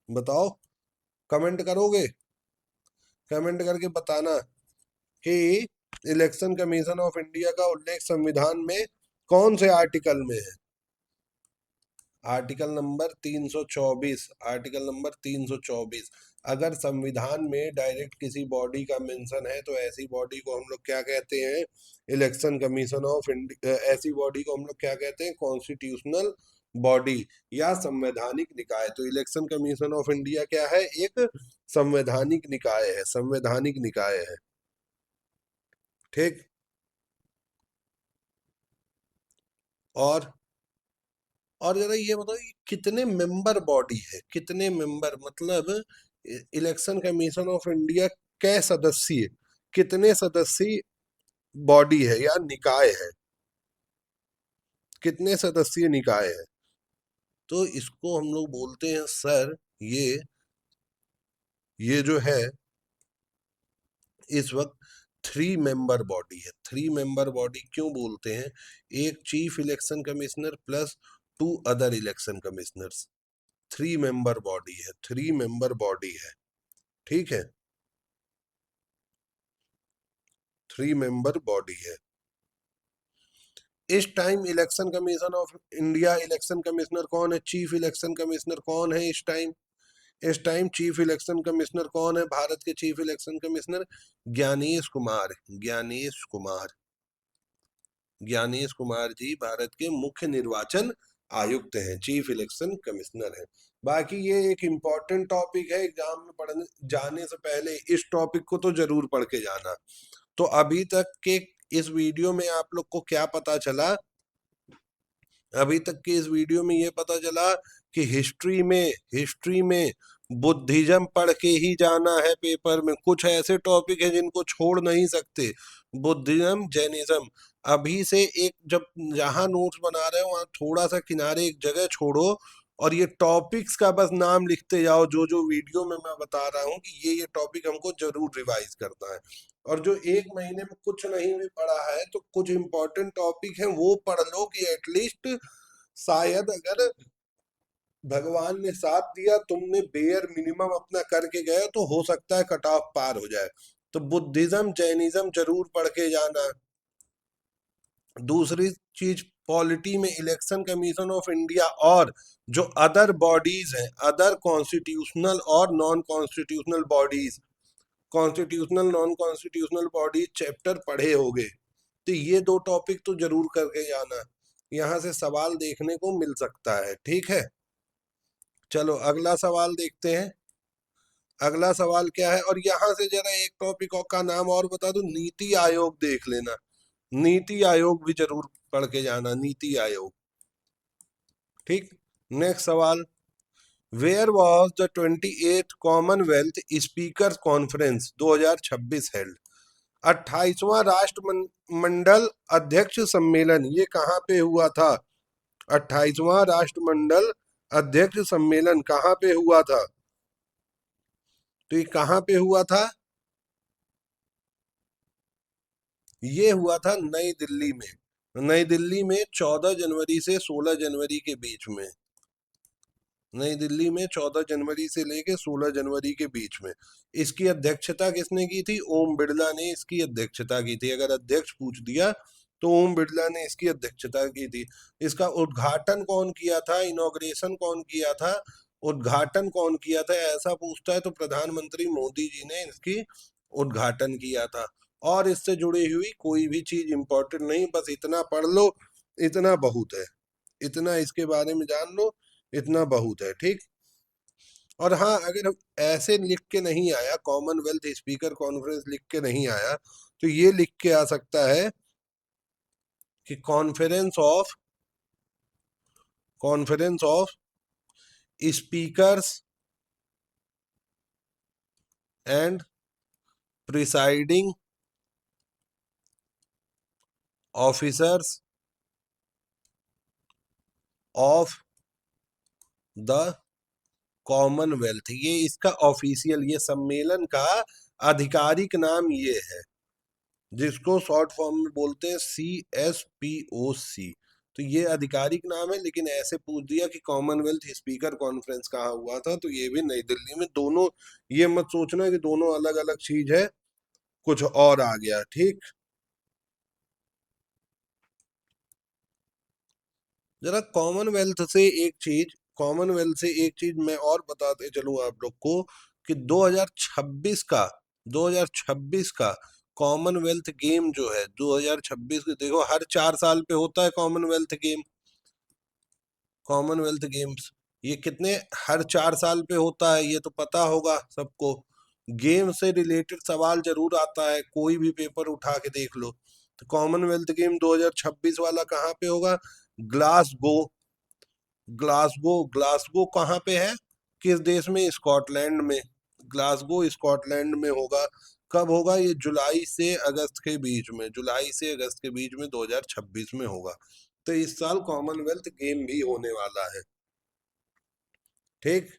बताओ, कमेंट करोगे? कमेंट करके बताना कि इलेक्शन कमीशन ऑफ इंडिया का उल्लेख संविधान में कौन से आर्टिकल में है? Article number 324, article number 324। अगर संविधान में डायरेक्ट किसी बॉडी का मेंशन है तो ऐसी बॉडी को हम लोग क्या कहते हैं? Election commission of India. ऐसी बॉडी को हम लोग क्या कहते हैं? कॉन्स्टिट्यूशनल बॉडी या संवैधानिक निकाय। तो इलेक्शन कमीशन ऑफ इंडिया क्या है? एक संवैधानिक निकाय है, संवैधानिक निकाय है। ठीक। और और जरा ये बताओ, ये कितने मेंबर बॉडी है? कितने मेंबर मतलब इलेक्शन कमीशन ऑफ इंडिया कै सदस्यीय, कितने सदस्यीय बॉडी है या निकाय है? कितने सदस्यीय निकाय है? तो इसको हम लोग बोलते हैं सर, ये जो है इस वक्त 3 मेंबर बॉडी है। 3 मेंबर बॉडी क्यों बोलते हैं? एक chief election commissioner plus 2 other election commissioners, 3 member body है, 3 मेंबर बॉडी है। ठीक है, 3 मेंबर बॉडी है। इस time election commission of India, election commissioner कौन है? चीफ इलेक्शन कमिश्नर कौन है इस टाइम? इस टाइम चीफ इलेक्शन कमिश्नर कौन है? भारत के chief election commissioner Gyanesh Kumar, Gyanesh Kumar, Gyanesh Kumar ji Bharat के मुख्य निर्वाचन आयुक्त हैं, चीफ इलेक्शन कमिश्नर हैं। बाकी ये एक इम्पॉर्टेंट टॉपिक है, एग्जाम में पढ़ने जाने से पहले इस टॉपिक को तो जरूर पढ़ के जाना। तो अभी तक के इस वीडियो में आप लोग को क्या पता चला? अभी तक के इस वीडियो में ये पता चला कि हिस्ट्री में बुद्धिज्म पढ़ के ही जाना है पेपर में। कुछ ऐसे टॉपिक है जिनको छोड़ नहीं सकते, बुद्धिज्म, जैनिज्म। अभी से एक जब जहां नोट्स बना रहे हो वहां थोड़ा सा किनारे एक जगह छोड़ो और ये टॉपिक्स का बस नाम लिखते जाओ, जो जो वीडियो में मैं बता रहा हूँ कि ये टॉपिक हमको जरूर रिवाइज करना है। और जो एक महीने में कुछ नहीं भी पढ़ा है तो कुछ इंपॉर्टेंट टॉपिक है वो पढ़ लो कि एटलीस्ट शायद अगर भगवान ने साथ दिया, तुमने बेयर मिनिमम अपना करके गए तो हो सकता है कट ऑफ पार हो जाए। तो बुद्धिज्म, जैनिज्म जरूर पढ़ के जाना। दूसरी चीज, पॉलिटी में इलेक्शन कमीशन ऑफ इंडिया और जो अदर बॉडीज हैं, अदर कॉन्स्टिट्यूशनल और non constitutional bodies, constitutional non constitutional bodies chapter पढ़े होंगे। तो ये 2 टॉपिक तो जरूर करके जाना, यहाँ से सवाल देखने को मिल सकता है। ठीक है, चलो अगला सवाल देखते हैं। अगला सवाल क्या है? और यहाँ से जरा एक टॉपिक का नाम और बता दूं, नीति आयोग देख लेना। नीति आयोग भी जरूर पढ़ के जाना, नीति आयोग। ठीक, नेक्स्ट सवाल। Where was the 28th Commonwealth speaker conference 2026 held. 28वां राष्ट्रमंडल अध्यक्ष सम्मेलन ये कहाँ पे हुआ था? 28वां राष्ट्रमंडल अध्यक्ष सम्मेलन कहाँ पे हुआ था? तो ये कहाँ पे हुआ था? ये हुआ था नई दिल्ली में। नई दिल्ली में 14 जनवरी से 16 जनवरी के बीच में। नई दिल्ली में 14 जनवरी से लेके 16 जनवरी के बीच में। इसकी अध्यक्षता किसने की थी? ओम बिरला ने इसकी अध्यक्षता की थी। अगर अध्यक्ष पूछ दिया तो ओम बिरला ने इसकी अध्यक्षता की थी। इसका उद्घाटन कौन किया था? इनॉग्रेशन कौन किया था? उद्घाटन कौन किया था ऐसा पूछता है तो प्रधानमंत्री मोदी जी ने इसकी उद्घाटन किया था। और इससे जुड़ी हुई कोई भी चीज इंपॉर्टेंट नहीं, बस इतना पढ़ लो, इतना बहुत है। इतना इसके बारे में जान लो, इतना बहुत है। ठीक। और हाँ, अगर हम ऐसे लिख के नहीं आया, कॉमनवेल्थ स्पीकर कॉन्फ्रेंस लिख के नहीं आया, तो ये लिख के आ सकता है कि conference of speakers and presiding officers of the Commonwealth. ये इसका ऑफिशियल, ये सम्मेलन का आधिकारिक नाम ये है, जिसको शॉर्ट फॉर्म में बोलते हैं CSPOC। तो ये आधिकारिक नाम है, लेकिन ऐसे पूछ दिया कि कॉमनवेल्थ स्पीकर कॉन्फ्रेंस कहाँ हुआ था, तो ये भी नई दिल्ली में। दोनों, ये मत सोचना कि दोनों अलग अलग चीज है, कुछ और आ गया। ठीक। जरा कॉमनवेल्थ से एक चीज मैं और बताते चलूं आप लोग को, कि 2026 का कॉमनवेल्थ गेम जो है, 2026 के, देखो हर 4 साल पे होता है कॉमनवेल्थ गेम, कॉमनवेल्थ गेम्स। ये कितने, हर 4 साल पे होता है, ये तो पता होगा सबको। गेम से रिलेटेड सवाल जरूर आता है, कोई भी पेपर उठा के देख लो। तो कॉमनवेल्थ गेम 2026 वाला कहाँ पे होगा? ग्लासगो। ग्लासगो कहाँ पे है? किस देश में? स्कॉटलैंड में। ग्लासगो स्कॉटलैंड में होगा। कब होगा ये? जुलाई से अगस्त के बीच में, जुलाई से अगस्त के बीच में 2026 में होगा। तो इस साल कॉमनवेल्थ गेम भी होने वाला है। ठीक।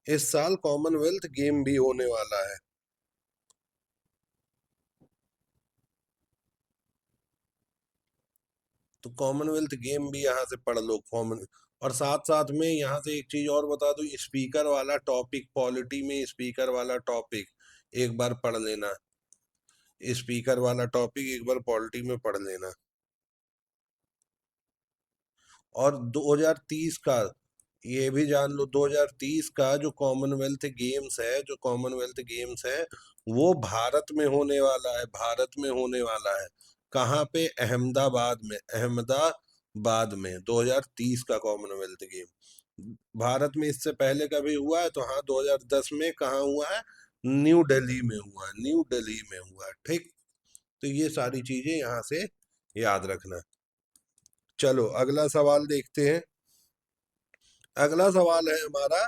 इस साल कॉमनवेल्थ गेम भी होने वाला है। तो कॉमनवेल्थ गेम भी यहाँ से पढ़ लो, कॉमन। और साथ साथ में यहाँ से एक चीज और बता दूं, स्पीकर वाला टॉपिक, पॉलिटी में स्पीकर वाला टॉपिक एक बार पढ़ लेना। स्पीकर वाला टॉपिक एक बार पॉलिटी में पढ़ लेना। और 2030 का ये भी जान लो, 2030 का जो कॉमनवेल्थ गेम्स है वो भारत में होने वाला है, भारत में होने वाला है। कहाँ पे? अहमदाबाद में 2030 का कॉमनवेल्थ गेम। भारत में इससे पहले कभी हुआ है? तो हाँ, 2010 में कहाँ हुआ है? न्यू दिल्ली में हुआ, न्यू दिल्ली में हुआ। ठीक। तो ये सारी चीजें यहाँ से याद रखना। चलो अगला सवाल देखते हैं। अगला सवाल है हमारा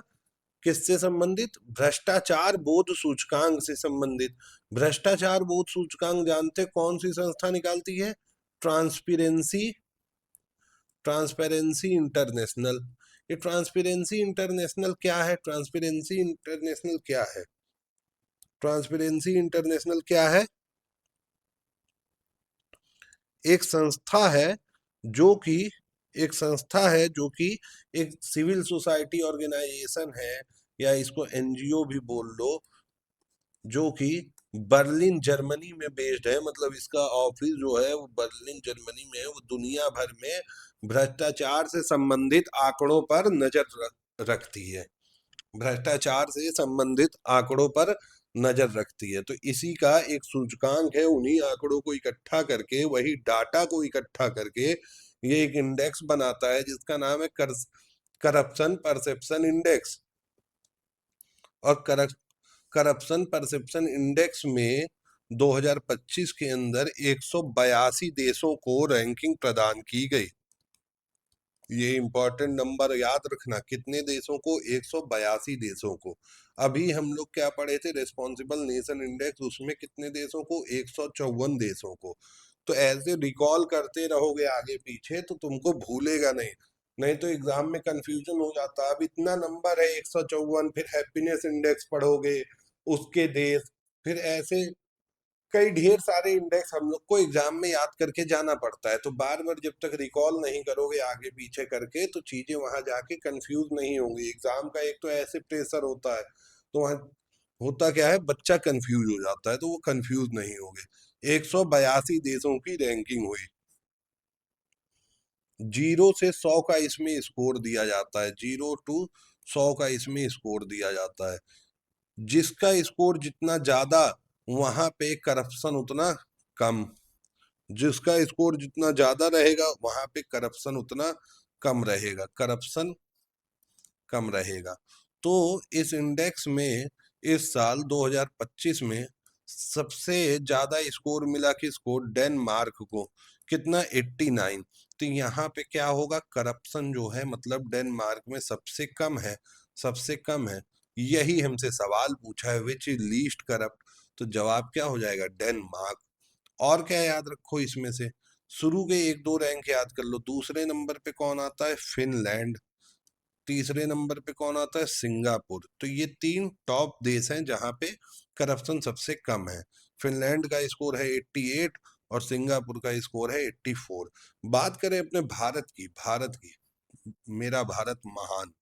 किससे संबंधित? भ्रष्टाचार बोध सूचकांक से संबंधित। भ्रष्टाचार बोध सूचकांक जानते कौन सी संस्था निकालती है? Transparency transparency international. ये ट्रांसपेरेंसी इंटरनेशनल क्या है? ट्रांसपेरेंसी इंटरनेशनल क्या है? ट्रांसपेरेंसी इंटरनेशनल क्या है? एक संस्था है जो कि एक संस्था है जो कि एक सिविल सोसाइटी ऑर्गेनाइजेशन है, या इसको एनजीओ भी बोल लो, जो कि बर्लिन जर्मनी में बेस्ड है। मतलब इसका ऑफिस जो है वो बर्लिन जर्मनी में है। वो दुनिया भर में भ्रष्टाचार से संबंधित आंकड़ों पर नजर रखती है। भ्रष्टाचार से संबंधित आंकड़ों पर नजर रखती है। तो इसी का एक सूचकांक है, उन्हीं आंकड़ों को इकट्ठा करके, वही डाटा को इकट्ठा करके ये एक इंडेक्स बनाता है जिसका नाम है करप्शन परसेप्शन इंडेक्स। और करप्शन परसेप्शन इंडेक्स में 2025 के अंदर 182 देशों को रैंकिंग प्रदान की गई। ये इंपॉर्टेंट नंबर याद रखना, कितने देशों को? 182 देशों को। अभी हम लोग क्या पढ़े थे, रिस्पॉन्सिबल नेशन इंडेक्स, उसमें कितने देशों को? 154 देशों को। तो ऐसे रिकॉल करते रहोगे आगे पीछे तो तुमको भूलेगा नहीं, नहीं तो एग्जाम में कंफ्यूजन हो जाता। अब इतना नंबर है 154, फिर हैप्पीनेस इंडेक्स पढ़ोगे, उसके देश, फिर ऐसे कई ढेर सारे इंडेक्स हम लोग को एग्जाम में याद करके जाना पड़ता है। तो बार बार जब तक रिकॉल नहीं करोगे आगे पीछे करके तो चीजें वहां जाके कंफ्यूज नहीं होंगी। एग्जाम का एक तो ऐसे प्रेशर होता है, तो वहां होता क्या है, बच्चा कंफ्यूज हो जाता है, तो वो कंफ्यूज नहीं होगे। 182 देशों की रैंकिंग हुई। 0 से 100 का इसमें स्कोर दिया जाता है, 0 to 100 का इसमें स्कोर दिया जाता है। जिसका स्कोर जितना ज्यादा, वहां पे करप्शन उतना कम। जिसका स्कोर जितना ज्यादा रहेगा वहां पे करप्शन उतना कम रहेगा, करप्शन कम रहेगा। तो इस इंडेक्स में इस साल 2025 में सबसे ज्यादा स्कोर मिला किसको? डेनमार्क को। कितना? 89। तो यहाँ पे क्या होगा, करप्शन जो है मतलब डेनमार्क में सबसे कम है, सबसे कम है। यही हमसे सवाल पूछा है, विच इज लीस्ट करप्ट, तो जवाब क्या हो जाएगा? डेनमार्क। और क्या याद रखो इसमें से? शुरू के एक दो रैंक याद कर लो। दूसरे नंबर पे कौन आता है? फिनलैंड। तीसरे नंबर पे कौन आता है? सिंगापुर। तो ये तीन टॉप देश हैं जहां पे करप्शन सबसे कम है। फिनलैंड का स्कोर है 88 और सिंगापुर का स्कोर है 84। बात करें अपने भारत की, भारत की, मेरा भारत महान।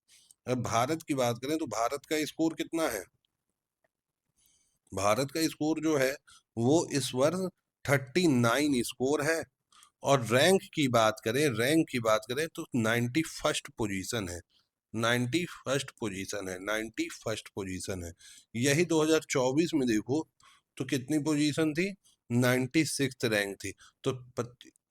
अब भारत की बात करें तो भारत का स्कोर कितना है? भारत का स्कोर जो है वो इस वर्ष 39 स्कोर है। और रैंक की बात करें, रैंक की बात करें तो 91st पोजीशन है। 91st पोजीशन है, 91st पोजीशन है। यही 2024 में देखो तो कितनी पोजीशन थी? 96th रैंक थी। तो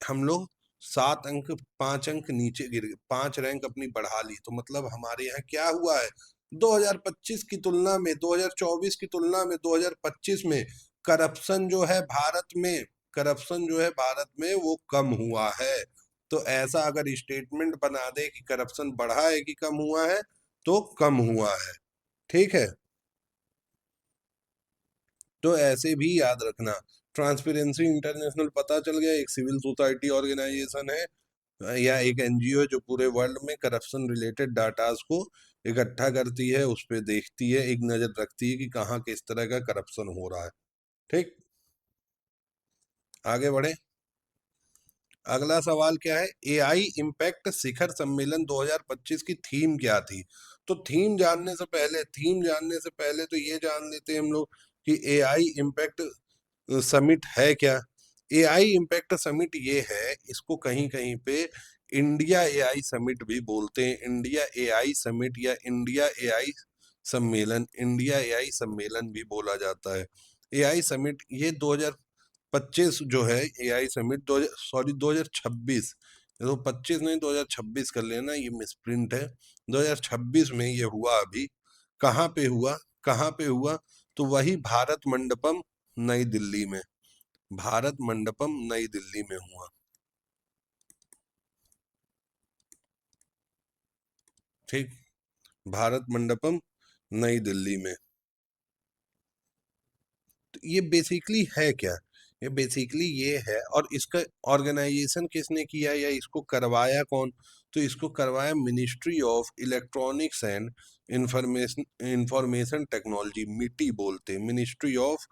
हम लोग 7 अंक, 5 अंक नीचे गिर गए, 5 रैंक अपनी बढ़ा ली। तो मतलब हमारे यहाँ क्या हुआ है, 2025 की तुलना में, 2024 की तुलना में 2025 में करप्शन जो है भारत में, करप्शन जो है भारत में वो कम हुआ है। तो ऐसा अगर स्टेटमेंट बना दे कि करप्शन बढ़ा है कि कम हुआ है, तो कम हुआ है। ठीक है, तो ऐसे भी याद रखना। ट्रांसपेरेंसी इंटरनेशनल पता चल गया, एक सिविल सोसाइटी ऑर्गेनाइजेशन है या एक एनजीओ है जो पूरे वर्ल्ड में करप्शन रिलेटेड डाटास को इकट्ठा करती है, उस पर देखती है, एक नजर रखती है कि कहाँ किस तरह का करप्शन हो रहा है। ठीक, आगे बढ़े। अगला सवाल क्या है, एआई इम्पैक्ट शिखर सम्मेलन 2025 की थीम क्या थी? तो थीम जानने से पहले तो ये जान लेते हैं हम लोग कि एआई इम्पैक्ट समिट है क्या। एआई इम्पैक्ट समिट ये है, इसको कहीं कहीं पे इंडिया एआई समिट भी बोलते हैं। इंडिया एआई समिट या इंडिया एआई सम्मेलन, इंडिया एआई सम्मेलन भी बोला जाता है। एआई समिट ये 2025 जो है, एआई समिट दो, सॉरी 2026, तो 25 नहीं 2026 कर लेना, ये मिसप्रिंट है। 2026 में ये हुआ अभी। कहाँ पे हुआ? कहाँ पे हुआ? तो वही भारत मंडपम, नई दिल्ली में। भारत मंडपम नई दिल्ली में हुआ। ठीक, भारत मंडपम नई दिल्ली में। तो ये बेसिकली है क्या? ये बेसिकली ये है, और इसका ऑर्गेनाइजेशन किसने किया या इसको करवाया कौन? तो इसको करवाया ministry of electronics and information information technology, मिटी बोलते हैं, ministry of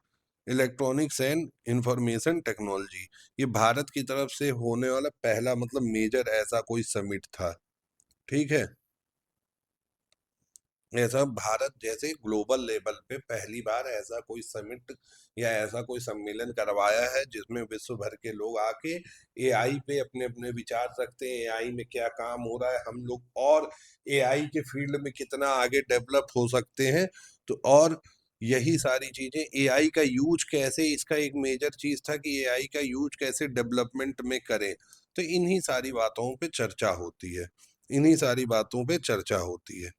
electronics and information technology. ये भारत की तरफ से होने वाला पहला मतलब मेजर ऐसा कोई समिट था। ठीक है, ऐसा भारत जैसे ग्लोबल लेवल पे पहली बार ऐसा कोई समिट या ऐसा कोई सम्मेलन करवाया है जिसमें विश्व भर के लोग आके एआई पे अपने अपने विचार रखते हैं, एआई में क्या काम हो रहा है हम लोग, और एआई के फील्ड में कितना आगे डेवलप हो सकते हैं। तो और यही सारी चीजें, एआई का यूज कैसे, इसका एक मेजर चीज था कि एआई का यूज कैसे डेवलपमेंट में करें। तो इन्हीं सारी बातों पे चर्चा होती है, इन्हीं सारी बातों पे चर्चा होती है।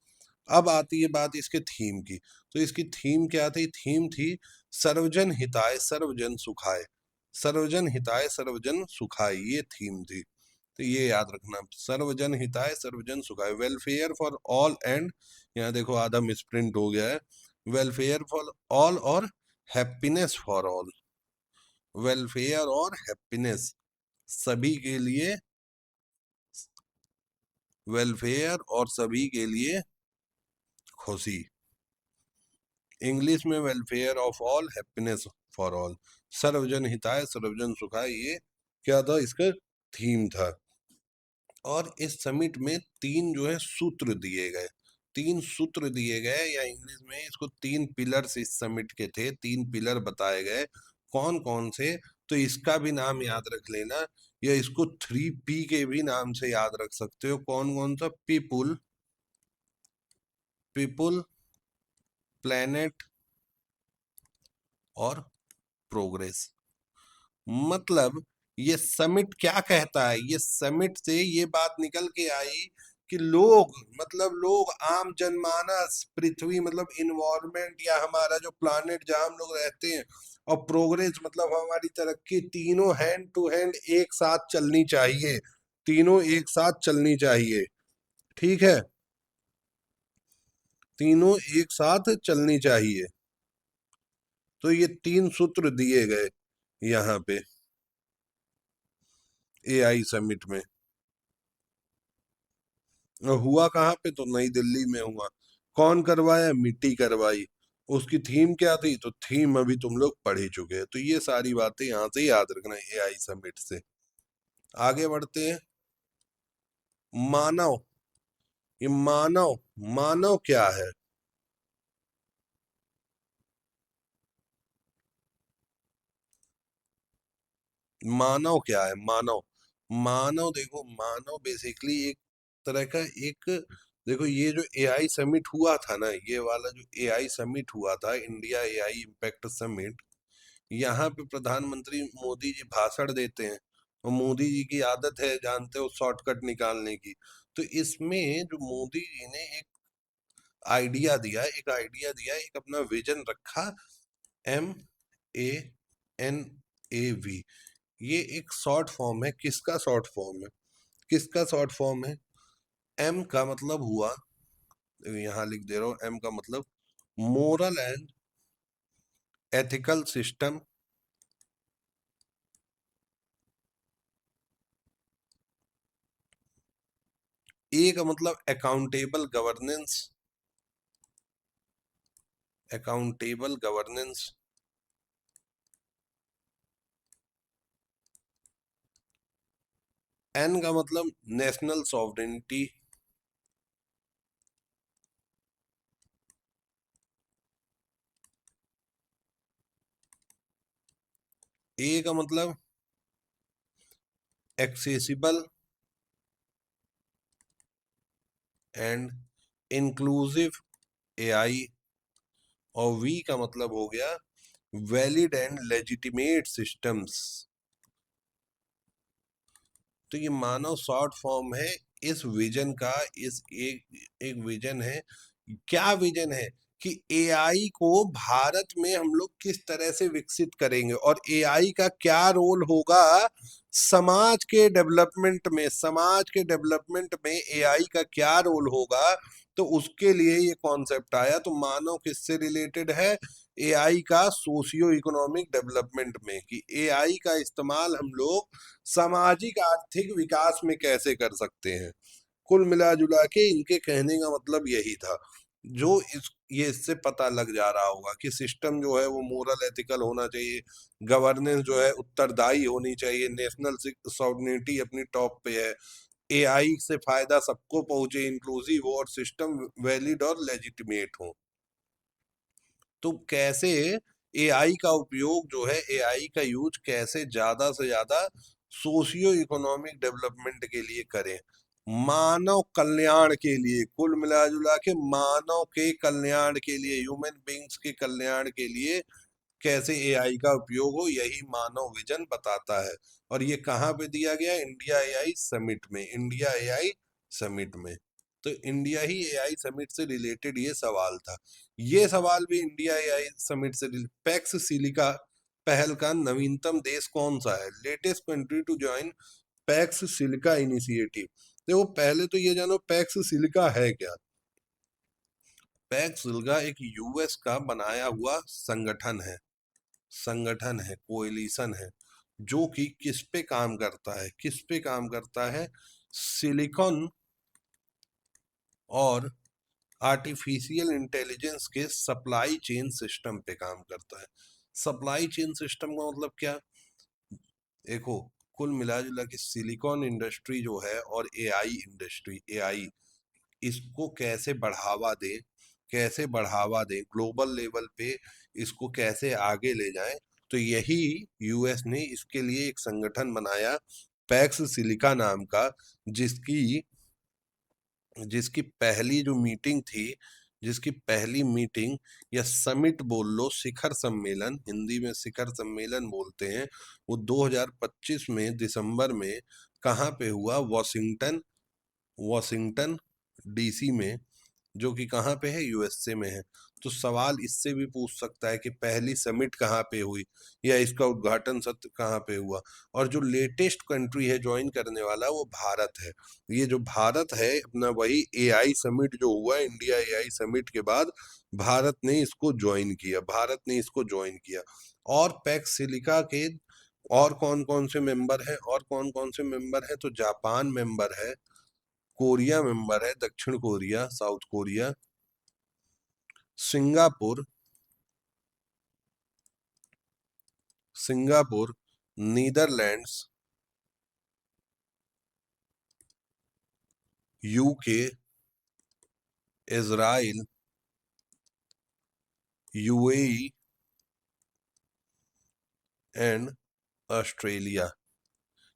अब आती है बात इसके थीम की। तो इसकी थीम क्या थी? थीम थी सर्वजन हिताय सर्वजन सुखाय। सर्वजन हिताय सर्वजन सुखाय, ये थीम थी। तो ये याद रखना, सर्वजन हिताय सर्वजन सुखाय, वेलफेयर फॉर ऑल एंड, यहाँ देखो आधा मिसप्रिंट हो गया है, वेलफेयर फॉर ऑल और हैप्पीनेस फॉर ऑल, वेलफेयर और हैप्पीनेस सभी के लिए, वेलफेयर और सभी के लिए खुशी, इंग्लिश में welfare of all happiness for all, सर्वजन हिताय सर्वजन सुखाय, ये क्या था, इसका थीम था। और इस समिट में तीन जो है सूत्र दिए गए, तीन सूत्र दिए गए, या इंग्लिश में इसको तीन पिलर्स इस समिट के थे, तीन पिलर बताए गए, कौन कौन से, तो इसका भी नाम याद रख लेना, या इसको 3P के भी नाम से याद रख सकते हो, कौन कौन सा, पीपुल, पीपुल, प्लेनेट और प्रोग्रेस। मतलब ये समिट क्या कहता है, ये समिट से ये बात निकल के आई कि लोग, मतलब लोग, आम जनमानस, पृथ्वी मतलब इन्वायरमेंट या हमारा जो प्लानेट जहां हम लोग रहते हैं, और प्रोग्रेस मतलब हमारी तरक्की, तीनों हैंड टू हैंड एक साथ चलनी चाहिए, तीनों एक साथ चलनी चाहिए, ठीक है, तीनों एक साथ चलनी चाहिए। तो ये तीन सूत्र दिए गए यहाँ पे एआई समिट में। हुआ कहाँ पे, तो नई दिल्ली में हुआ। कौन करवाया, मिट्टी करवाई। उसकी थीम क्या थी, तो थीम अभी तुम लोग पढ़ ही चुके हैं, तो ये सारी बातें यहाँ से याद रखना एआई समिट से। आगे बढ़ते हैं, मानव, ये मानव, मानव क्या है, मानव क्या है, मानव, मानव देखो, मानव बेसिकली एक तरह का एक, देखो ये जो एआई समिट हुआ था ना, ये वाला जो एआई समिट हुआ था, इंडिया एआई इम्पैक्ट समिट, यहाँ पे प्रधानमंत्री मोदी जी भाषण देते हैं, और मोदी जी की आदत है, जानते हो, शॉर्टकट निकालने की। तो इसमें जो मोदी जी ने एक आइडिया दिया, एक आइडिया दिया, एक अपना विजन रखा, MANAV, ये एक शॉर्ट फॉर्म है, किसका शॉर्ट फॉर्म है, किसका शॉर्ट फॉर्म है, एम का मतलब हुआ, यहाँ लिख दे रहा हूं, एम का मतलब moral and ethical system, A का मतलब accountable governance, accountable governance, N का मतलब नेशनल सॉवरेनिटी, ए का मतलब एक्सेसिबल एंड इंक्लूसिव एआई, और वी का मतलब हो गया वैलिड एंड लेजिटिमेट सिस्टम्स। तो ये मानव शॉर्ट फॉर्म है इस विजन का, इस एक विजन है, क्या विजन है कि एआई को भारत में हम लोग किस तरह से विकसित करेंगे, और एआई का क्या रोल होगा समाज के डेवलपमेंट में, समाज के डेवलपमेंट में एआई का क्या रोल होगा, तो उसके लिए ये कॉन्सेप्ट आया। तो मानव किससे रिलेटेड है, एआई का सोशियो इकोनॉमिक डेवलपमेंट में, कि एआई का इस्तेमाल हम लोग सामाजिक आर्थिक विकास में कैसे कर सकते हैं। कुल मिला जुला के इनके कहने का मतलब यही था, जो इस ये इससे पता लग जा रहा होगा कि सिस्टम जो है वो मोरल एथिकल होना चाहिए, गवर्नेंस जो है उत्तरदायी होनी चाहिए, नेशनल सॉवरेनिटी अपनी टॉप पे है, एआई से फायदा सबको पहुंचे, इंक्लूसिव हो, और सिस्टम वैलिड और लेजिटिमेट हो। तो कैसे एआई का उपयोग जो है, एआई का यूज कैसे ज्यादा से ज्यादा सोशियो इकोनॉमिक डेवलपमेंट के लिए करें, मानव कल्याण के लिए, कुल मिला जुला के मानव के कल्याण के लिए, ह्यूमन बींग्स के कल्याण के लिए कैसे एआई का उपयोग हो, यही मानव विजन बताता है। और ये कहाँ पे दिया गया, इंडिया एआई समिट में, इंडिया एआई समिट में। तो इंडिया ही एआई समिट से रिलेटेड ये सवाल था। ये सवाल भी इंडिया एआई समिट से, पैक्स सिलिका पहल का नवीनतम देश कौन सा है, latest country to join Pax Silica initiative. देखो पहले तो ये जानो पैक्स सिलिका है क्या। पैक्स सिलिका एक यूएस का बनाया हुआ संगठन है कोएलिशन है, जो कि किस पे काम करता है, किस पे काम करता है, सिलिकॉन और आर्टिफिशियल इंटेलिजेंस के सप्लाई चेन सिस्टम पे काम करता है। सप्लाई चेन सिस्टम का मतलब क्या, देखो कुल मिला जुला के सिलिकॉन इंडस्ट्री जो है और एआई इंडस्ट्री, एआई इसको कैसे बढ़ावा दें ग्लोबल लेवल पे, इसको कैसे आगे ले जाएं, तो यही यूएस ने इसके लिए एक संगठन बनाया पैक्स सिलिका नाम का, जिसकी जिसकी पहली जो मीटिंग थी, जिसकी पहली मीटिंग या समिट बोल लो, शिखर सम्मेलन, हिंदी में शिखर सम्मेलन बोलते हैं, वो 2025 में दिसंबर में कहाँ पे हुआ, वॉशिंगटन वॉशिंगटन डीसी में, जो कि कहाँ पे है, यूएसए में है। तो सवाल इससे भी पूछ सकता है कि पहली समिट कहाँ पे हुई या इसका उद्घाटन सत्र कहाँ पे हुआ। और जो लेटेस्ट कंट्री है ज्वाइन करने वाला, वो भारत है। ये जो भारत है अपना, वही एआई समिट जो हुआ, इंडिया एआई समिट के बाद भारत ने इसको ज्वाइन किया। और पैक्स सिलिका के और कौन कौन से मेंबर हैं, तो जापान मेंबर है, कोरिया मेंबर है, दक्षिण Korea, south Korea, Singapore Singapore Netherlands, UK, Israel, UAE and Australia,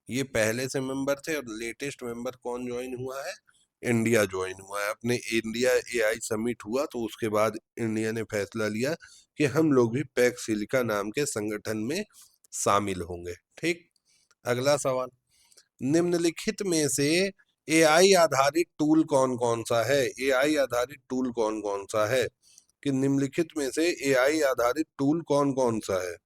ये पहले से मेंबर थे। और लेटेस्ट मेंबर कौन ज्वाइन हुआ है, इंडिया ज्वाइन हुआ है। अपने इंडिया एआई समिट हुआ तो उसके बाद इंडिया ने फैसला लिया कि हम लोग भी पैक्स सिलिका नाम के संगठन में शामिल होंगे। ठीक, अगला सवाल, निम्नलिखित में से एआई आधारित टूल कौन कौन सा है, एआई आधारित टूल कौन कौन सा है, कि निम्नलिखित में से एआई आधारित टूल कौन कौन सा है।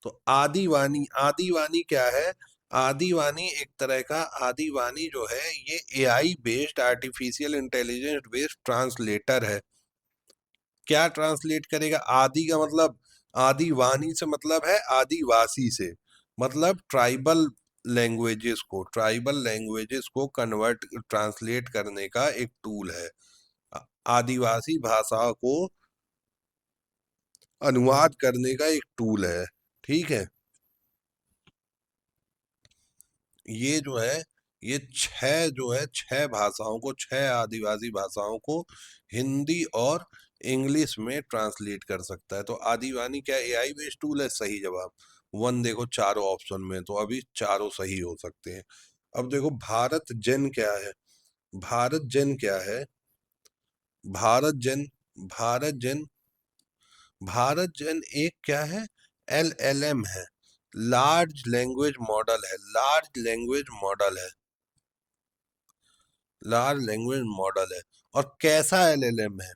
तो आदिवानी, आदिवानी क्या है, आदिवानी एक तरह का, आदिवानी जो है ये AI based, artificial intelligence based translator है। क्या ट्रांसलेट करेगा, आदि का मतलब, आदिवानी से मतलब है आदिवासी से, मतलब ट्राइबल लैंग्वेजेस को कन्वर्ट, ट्रांसलेट करने का एक टूल है। आदिवासी भाषा को अनुवाद करने का एक टूल है। ठीक है, ये जो है, ये छह भाषाओं को, छह आदिवासी भाषाओं को हिंदी और इंग्लिश में ट्रांसलेट कर सकता है। तो आदिवानी क्या एआई बेस्ड टूल है, सही जवाब। वन देखो चारों ऑप्शन में, तो अभी चारों सही हो सकते हैं। अब देखो भारत जन क्या है, भारत जन क्या है, भारत जन भारत जन भारत जन एक क्या है, एलएलएम है, लार्ज लैंग्वेज मॉडल है, लार्ज लैंग्वेज मॉडल है। और कैसा एलएलएम है,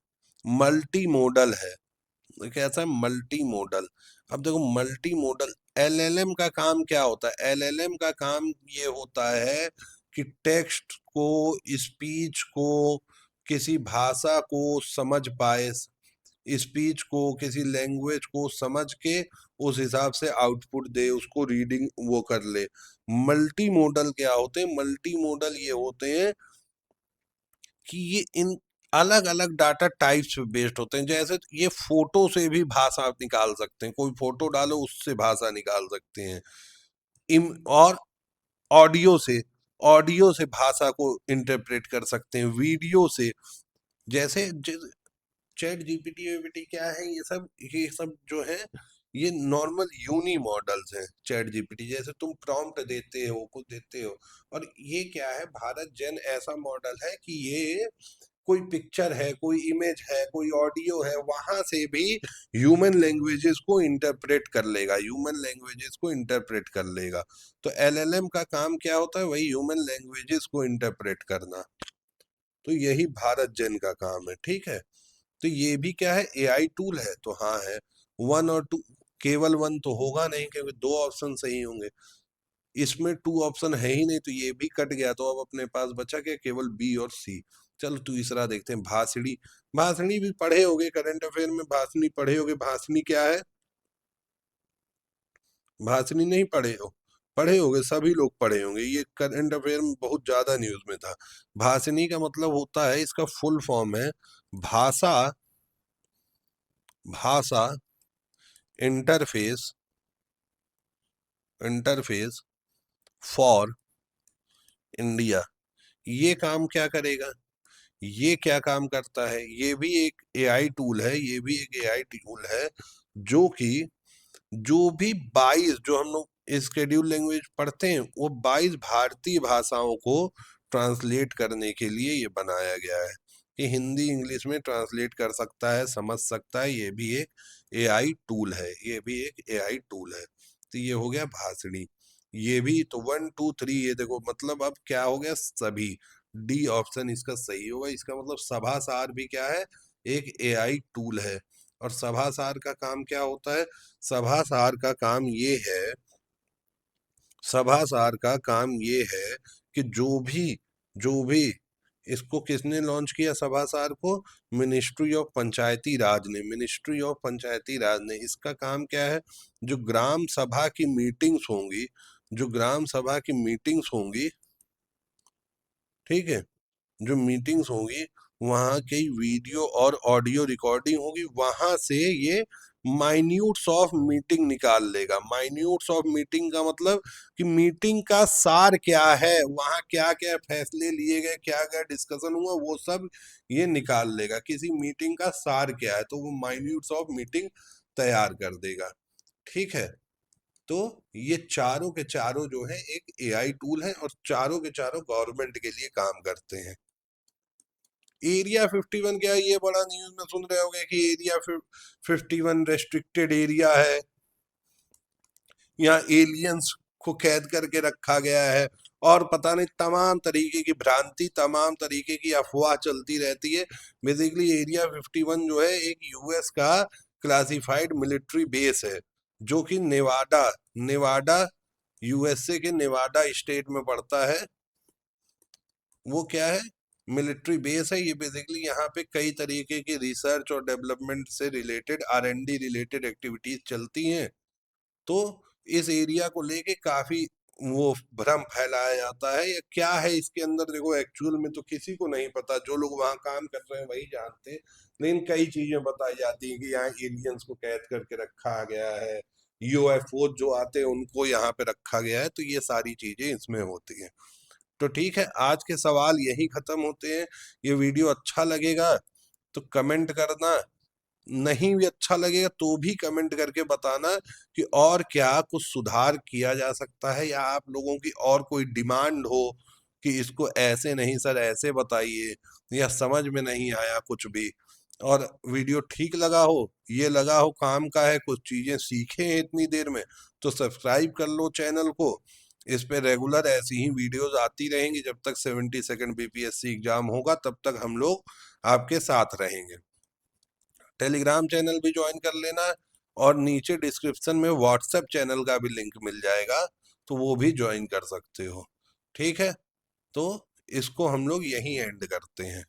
मल्टी मॉडल है। तो कैसा है, मल्टी मॉडल। अब देखो मल्टी मॉडल एलएलएम का काम क्या होता है, एलएलएम का काम ये होता है कि टेक्स्ट को, स्पीच को, किसी भाषा को समझ पाए, स्पीच को, किसी लैंग्वेज को समझ के उस हिसाब से आउटपुट दे, उसको रीडिंग वो कर ले। मल्टी मॉडल क्या होते हैं, मल्टी मॉडल ये होते हैं कि ये इन अलग अलग डाटा टाइप्स पे बेस्ड होते हैं। जैसे ये फोटो से भी भाषा निकाल सकते हैं, कोई फोटो डालो उससे भाषा निकाल सकते हैं। और ऑडियो से ऑडियो से भाषा को इंटरप्रेट कर सकते हैं, वीडियो से, जैसे चैट जीपीटी वीपीटी क्या है, ये सब जो है, ये नॉर्मल यूनी मॉडल्स हैं। चैट जीपीटी जैसे तुम प्रॉम्प्ट देते हो, कुछ देते हो। और ये क्या है, भारत जन ऐसा मॉडल है कि ये कोई पिक्चर है, कोई इमेज है, कोई ऑडियो है, वहां से भी ह्यूमन लैंग्वेजेस को इंटरप्रेट कर लेगा, तो एलएलएम का काम क्या होता है, वही ह्यूमन लैंग्वेजेस को इंटरप्रेट करना। तो यही भारत जन का काम है। ठीक है, तो ये भी क्या है, एआई टूल है, तो हाँ है। वन और टू, केवल वन तो होगा नहीं क्योंकि दो ऑप्शन सही होंगे। इसमें टू ऑप्शन है ही नहीं तो ये भी कट गया, तो अब अपने पास बचा क्या, केवल बी और सी। चलो तीसरा देखते हैं, भाषणी। भाषणी भी पढ़े होगे, करंट अफेयर में भाषणी पढ़े होगे। भाषणी क्या है? भाषणी नहीं पढ़े हो? पढ़े होगे, सभी लोग पढ़े होंगे, ये करंट अफेयर में बहुत ज्यादा न्यूज में था। भाषणी का मतलब होता है, इसका फुल फॉर्म है भाषा, भाषा इंटरफेस, इंटरफेस फॉर इंडिया। ये काम क्या करेगा, ये क्या काम करता है? ये भी एक एआई टूल है, ये भी एक एआई टूल है जो कि जो भी 22 जो हम लोग स्केड्यूल लैंग्वेज पढ़ते हैं वो 22 भारतीय भाषाओं को ट्रांसलेट करने के लिए ये बनाया गया है कि हिंदी इंग्लिश में ट्रांसलेट कर सकता है, समझ सकता है। ये भी एक एआई टूल है, ये भी एक एआई टूल है। तो ये हो गया भाषणी। ये भी तो 1 2 3, ये देखो मतलब अब क्या हो गया, सभी। डी ऑप्शन इसका सही होगा। इसका मतलब सभासार भी क्या है, एक एआई टूल है। और सभासार का काम क्या होता है? सभासार का काम ये है, सभासार का काम ये है कि जो भी इसको किसने लॉन्च किया सभासार को? मिनिस्ट्री ऑफ पंचायती राज ने, मिनिस्ट्री ऑफ पंचायती राज ने। इसका काम क्या है? जो ग्राम सभा की मीटिंग्स होंगी, जो ग्राम सभा की मीटिंग्स होंगी, ठीक है, जो मीटिंग्स होंगी वहाँ की वीडियो और ऑडियो रिकॉर्डिंग होगी, वहां से ये माइन्यूट्स ऑफ मीटिंग निकाल लेगा। माइन्यूट्स ऑफ मीटिंग का मतलब कि मीटिंग का सार क्या है, वहां क्या क्या फैसले लिए गए, क्या क्या डिस्कशन हुआ, वो सब ये निकाल लेगा। किसी मीटिंग का सार क्या है तो वो माइन्यूट्स ऑफ मीटिंग तैयार कर देगा। ठीक है, तो ये चारों के चारों जो है एक एआई टूल है और चारों के चारों गवर्नमेंट के लिए काम करते हैं। एरिया 51 क्या है? ये बड़ा न्यूज में सुन रहे होंगे कि एरिया 51 रेस्ट्रिक्टेड एरिया है, यहाँ एलियंस को कैद करके रखा गया है। और पता नहीं तमाम तरीके की भ्रांति, तमाम तरीके की अफवाह चलती रहती है। बेसिकली एरिया 51 जो है एक यूएस का क्लासिफाइड मिलिट्री बेस है, जो कि नेवाडा, नेवाडा यूएसए के नेवाडा स्टेट में पड़ता है। वो क्या है? मिलिट्री बेस है। ये बेसिकली यहाँ पे कई तरीके की रिसर्च और डेवलपमेंट से रिलेटेड, आर&डी रिलेटेड एक्टिविटीज चलती हैं। तो इस एरिया को लेके काफी वो भ्रम फैलाया जाता है। या क्या है इसके अंदर, देखो एक्चुअल में तो किसी को नहीं पता, जो लोग वहाँ काम कर रहे हैं वही जानते हैं। लेकिन कई चीजें बताई जाती हैं कि यहाँ एलियंस को कैद करके रखा गया है, यूएफओ जो आते हैं उनको यहाँ पे रखा गया है। तो ये सारी चीजें इसमें होती हैं। तो ठीक है, आज के सवाल यही खत्म होते हैं। ये वीडियो अच्छा लगेगा तो कमेंट करना, नहीं भी अच्छा लगेगा तो भी कमेंट करके बताना कि और क्या कुछ सुधार किया जा सकता है, या आप लोगों की और कोई डिमांड हो कि इसको ऐसे नहीं सर ऐसे बताइए, या समझ में नहीं आया कुछ भी, और वीडियो ठीक लगा हो, ये लगा हो काम का है, कुछ चीजें सीखे हैं इतनी देर में, तो सब्सक्राइब कर लो चैनल को। इस पे रेगुलर ऐसी ही वीडियोस आती रहेंगी। जब तक 72nd बीपीएससी एग्जाम होगा तब तक हम लोग आपके साथ रहेंगे। टेलीग्राम चैनल भी ज्वाइन कर लेना, और नीचे डिस्क्रिप्शन में व्हाट्सएप चैनल का भी लिंक मिल जाएगा, तो वो भी ज्वाइन कर सकते हो। ठीक है, तो इसको हम लोग यहीं एंड करते हैं।